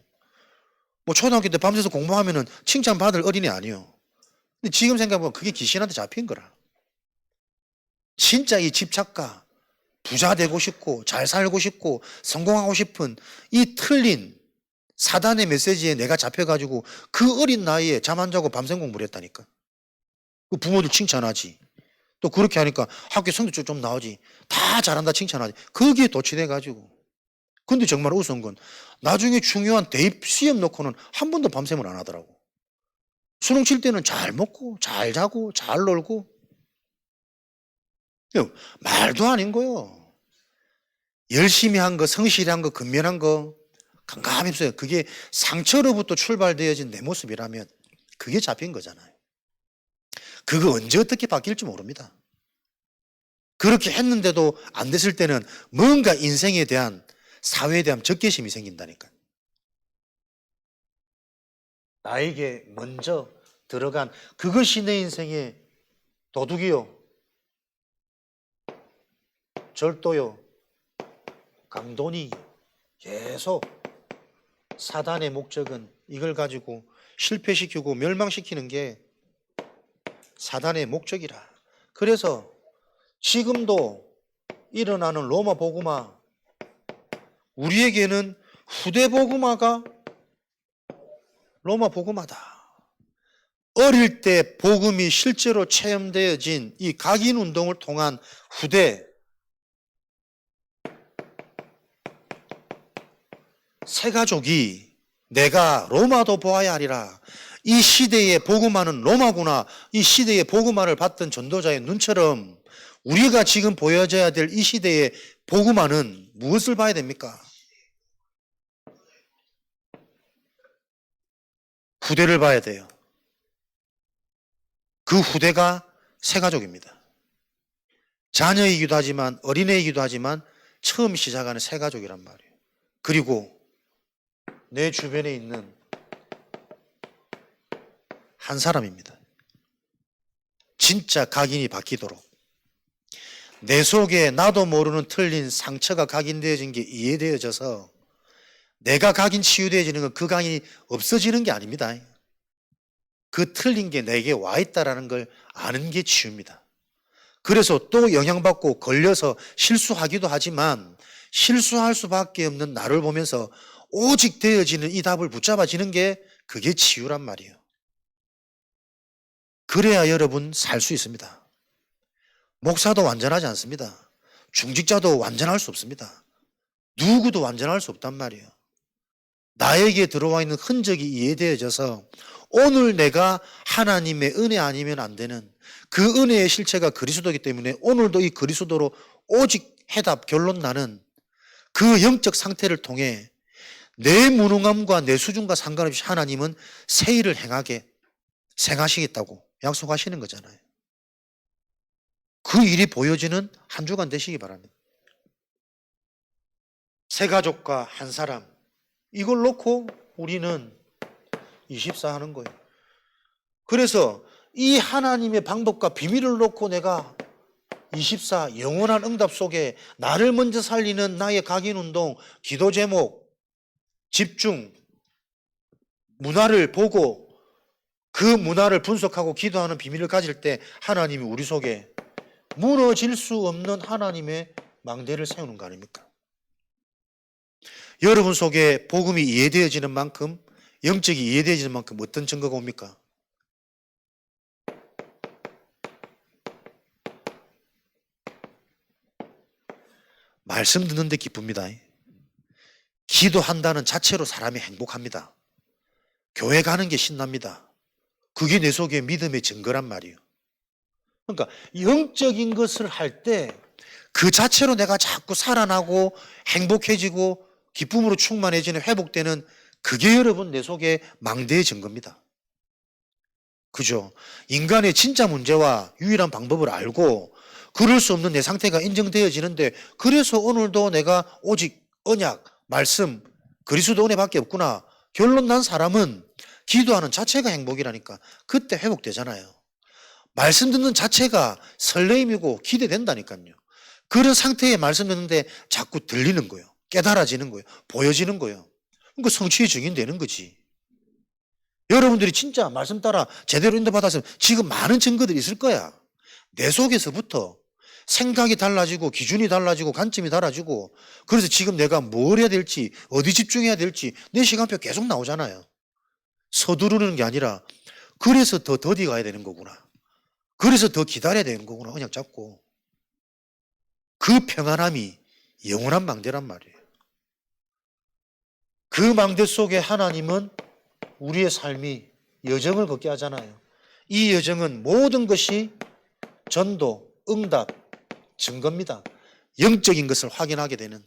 뭐 초등학교 때 밤새서 공부하면은 칭찬받을 어린애 아니에요. 근데 지금 생각해보면 그게 귀신한테 잡힌 거라. 진짜 이 집착가, 부자 되고 싶고 잘 살고 싶고 성공하고 싶은 이 틀린 사단의 메시지에 내가 잡혀가지고 그 어린 나이에 잠 안 자고 밤샘 공부를 했다니까. 그 부모들 칭찬하지. 또 그렇게 하니까 학교 성적도 좀 나오지. 다 잘한다 칭찬하지. 거기에 도취돼가지고. 근데 정말 우스운 건 나중에 중요한 대입 시험 놓고는 한 번도 밤샘을 안 하더라고. 수능 칠 때는 잘 먹고 잘 자고 잘 놀고. 말도 아닌 거요. 열심히 한 거, 성실히 한 거, 근면한 거 감감히 없어요. 그게 상처로부터 출발되어진 내 모습이라면 그게 잡힌 거잖아요. 그거 언제 어떻게 바뀔지 모릅니다. 그렇게 했는데도 안 됐을 때는 뭔가 인생에 대한, 사회에 대한 적개심이 생긴다니까. 나에게 먼저 들어간 그것이 내 인생의 도둑이요, 절도요, 강도니. 계속 사단의 목적은 이걸 가지고 실패시키고 멸망시키는 게 사단의 목적이라. 그래서 지금도 일어나는 로마 복음화, 우리에게는 후대 복음화가 로마 복음화다. 어릴 때 복음이 실제로 체험되어진 이 각인 운동을 통한 후대, 새 가족이 내가 로마도 보아야 하리라. 이 시대의 복음화는 로마구나. 이 시대의 복음화를 받던 전도자의 눈처럼 우리가 지금 보여져야 될 이 시대의 복음화는 무엇을 봐야 됩니까? 후대를 봐야 돼요. 그 후대가 새 가족입니다. 자녀이기도 하지만, 어린애이기도 하지만 처음 시작하는 새 가족이란 말이에요. 그리고 내 주변에 있는 한 사람입니다. 진짜 각인이 바뀌도록 내 속에 나도 모르는 틀린 상처가 각인되어진 게 이해되어져서 내가 각인 치유되어지는 건 그 각인이 없어지는 게 아닙니다. 그 틀린 게 내게 와 있다는 걸 아는 게 치유입니다. 그래서 또 영향받고 걸려서 실수하기도 하지만 실수할 수밖에 없는 나를 보면서 오직 되어지는 이 답을 붙잡아지는 게 그게 치유란 말이에요. 그래야 여러분 살 수 있습니다. 목사도 완전하지 않습니다. 중직자도 완전할 수 없습니다. 누구도 완전할 수 없단 말이에요. 나에게 들어와 있는 흔적이 이해되어져서 오늘 내가 하나님의 은혜 아니면 안 되는 그 은혜의 실체가 그리스도이기 때문에 오늘도 이 그리스도로 오직 해답, 결론 나는 그 영적 상태를 통해 내 무능함과 내 수준과 상관없이 하나님은 새 일을 행하시겠다고 약속하시는 거잖아요. 그 일이 보여지는 한 주간 되시기 바랍니다. 새 가족과 한 사람, 이걸 놓고 우리는 24 하는 거예요. 그래서 이 하나님의 방법과 비밀을 놓고 내가 24 영원한 응답 속에 나를 먼저 살리는 나의 각인운동, 기도 제목, 집중, 문화를 보고 그 문화를 분석하고 기도하는 비밀을 가질 때 하나님이 우리 속에 무너질 수 없는 하나님의 망대를 세우는 거 아닙니까? 여러분 속에 복음이 이해되어지는 만큼, 영적이 이해되어지는 만큼 어떤 증거가 옵니까? 말씀 듣는데 기쁩니다. 기도한다는 자체로 사람이 행복합니다. 교회 가는 게 신납니다. 그게 내 속에 믿음의 증거란 말이에요. 그러니까 영적인 것을 할 때 그 자체로 내가 자꾸 살아나고 행복해지고 기쁨으로 충만해지는, 회복되는, 그게 여러분 내 속에 망대의 증거입니다. 그죠? 인간의 진짜 문제와 유일한 방법을 알고 그럴 수 없는 내 상태가 인정되어지는데, 그래서 오늘도 내가 오직 언약, 말씀, 그리스도 은혜밖에 없구나. 결론 난 사람은 기도하는 자체가 행복이라니까. 그때 회복되잖아요. 말씀 듣는 자체가 설레임이고 기대된다니까요. 그런 상태에 말씀 듣는데 자꾸 들리는 거예요. 깨달아지는 거예요. 보여지는 거예요. 그러니까 성취의 증인 되는 거지. 여러분들이 진짜 말씀 따라 제대로 인도받았으면 지금 많은 증거들이 있을 거야. 내 속에서부터 생각이 달라지고 기준이 달라지고 관점이 달라지고, 그래서 지금 내가 뭘 해야 될지, 어디 집중해야 될지 내 시간표 계속 나오잖아요. 서두르는 게 아니라 그래서 더 더디 가야 되는 거구나. 그래서 더 기다려야 되는 거구나. 언약 잡고. 그 평안함이 영원한 망대란 말이에요. 그 망대 속에 하나님은 우리의 삶이 여정을 걷게 하잖아요. 이 여정은 모든 것이 전도, 응답, 증거입니다. 영적인 것을 확인하게 되는,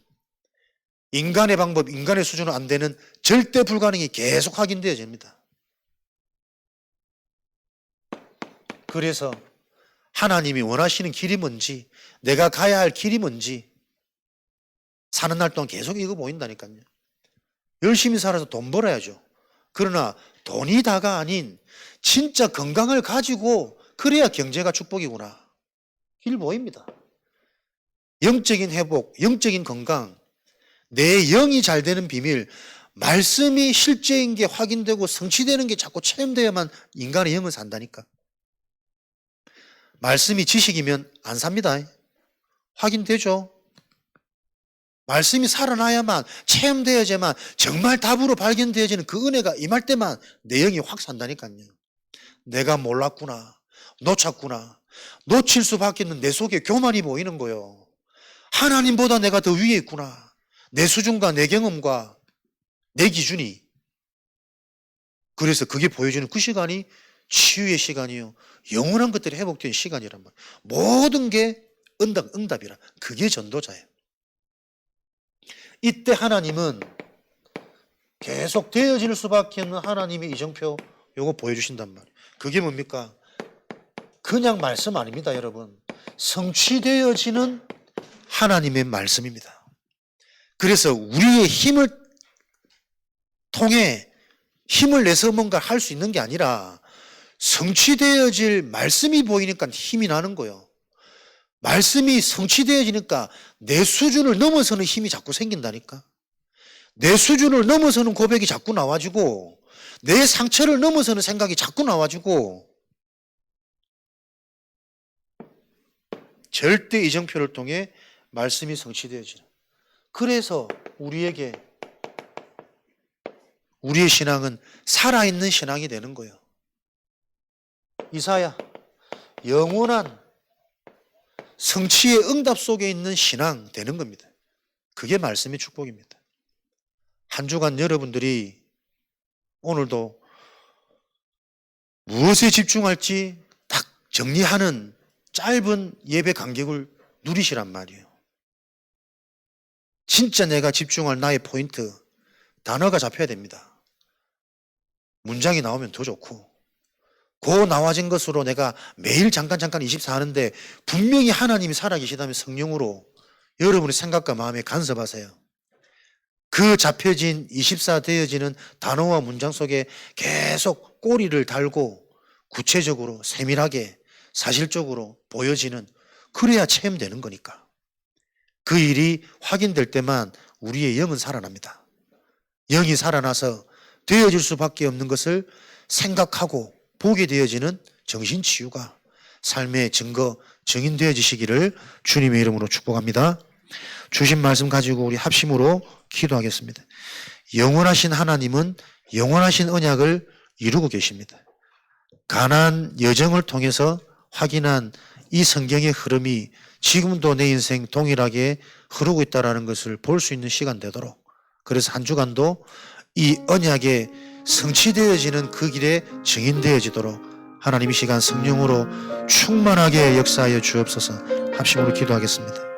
인간의 방법, 인간의 수준은 안 되는 절대 불가능이 계속 확인되어집니다. 그래서 하나님이 원하시는 길이 뭔지, 내가 가야 할 길이 뭔지 사는 날 동안 계속 이거 보인다니까요. 열심히 살아서 돈 벌어야죠. 그러나 돈이 다가 아닌 진짜 건강을 가지고 그래야 경제가 축복이구나. 길 보입니다. 영적인 회복, 영적인 건강, 내 영이 잘 되는 비밀, 말씀이 실제인 게 확인되고 성취되는 게 자꾸 체험되어야만 인간의 영은 산다니까. 말씀이 지식이면 안 삽니다. 확인되죠. 말씀이 살아나야만, 체험되어야만, 정말 답으로 발견되어지는 그 은혜가 임할 때만 내 영이 확 산다니까요. 내가 몰랐구나, 놓쳤구나, 놓칠 수밖에 없는 내 속에 교만이 보이는 거요. 하나님보다 내가 더 위에 있구나. 내 수준과 내 경험과 내 기준이. 그래서 그게 보여주는 그 시간이 치유의 시간이요, 영원한 것들이 회복된 시간이란 말이에요. 모든 게 응답이라. 그게 전도자예요. 이때 하나님은 계속 되어질 수밖에 없는 하나님의 이정표, 요거 보여주신단 말이에요. 그게 뭡니까? 그냥 말씀 아닙니다, 여러분. 성취되어지는 하나님의 말씀입니다. 그래서 우리의 힘을 통해 힘을 내서 뭔가 할 수 있는 게 아니라 성취되어질 말씀이 보이니까 힘이 나는 거예요. 말씀이 성취되어지니까 내 수준을 넘어서는 힘이 자꾸 생긴다니까. 내 수준을 넘어서는 고백이 자꾸 나와지고, 내 상처를 넘어서는 생각이 자꾸 나와지고, 절대 이정표를 통해 말씀이 성취되어지는. 그래서 우리에게, 우리의 신앙은 살아있는 신앙이 되는 거예요. 이사야, 영원한 성취의 응답 속에 있는 신앙 되는 겁니다. 그게 말씀의 축복입니다. 한 주간 여러분들이 오늘도 무엇에 집중할지 딱 정리하는 짧은 예배 간격을 누리시란 말이에요. 진짜 내가 집중할 나의 포인트, 단어가 잡혀야 됩니다. 문장이 나오면 더 좋고, 그 나와진 것으로 내가 매일 잠깐 24하는데 분명히 하나님이 살아계시다면 성령으로 여러분의 생각과 마음에 간섭하세요. 그 잡혀진 24 되어지는 단어와 문장 속에 계속 꼬리를 달고 구체적으로 세밀하게 사실적으로 보여지는, 그래야 체험되는 거니까. 그 일이 확인될 때만 우리의 영은 살아납니다. 영이 살아나서 되어질 수밖에 없는 것을 생각하고 보게 되어지는 정신치유가 삶의 증거, 증인되어지시기를 주님의 이름으로 축복합니다. 주신 말씀 가지고 우리 합심으로 기도하겠습니다. 영원하신 하나님은 영원하신 언약을 이루고 계십니다. 가나안 여정을 통해서 확인한 이 성경의 흐름이 지금도 내 인생 동일하게 흐르고 있다는 것을 볼 수 있는 시간 되도록, 그래서 한 주간도 이 언약에 성취되어지는 그 길에 증인되어지도록 하나님 이 시간 성령으로 충만하게 역사하여 주옵소서. 합심으로 기도하겠습니다.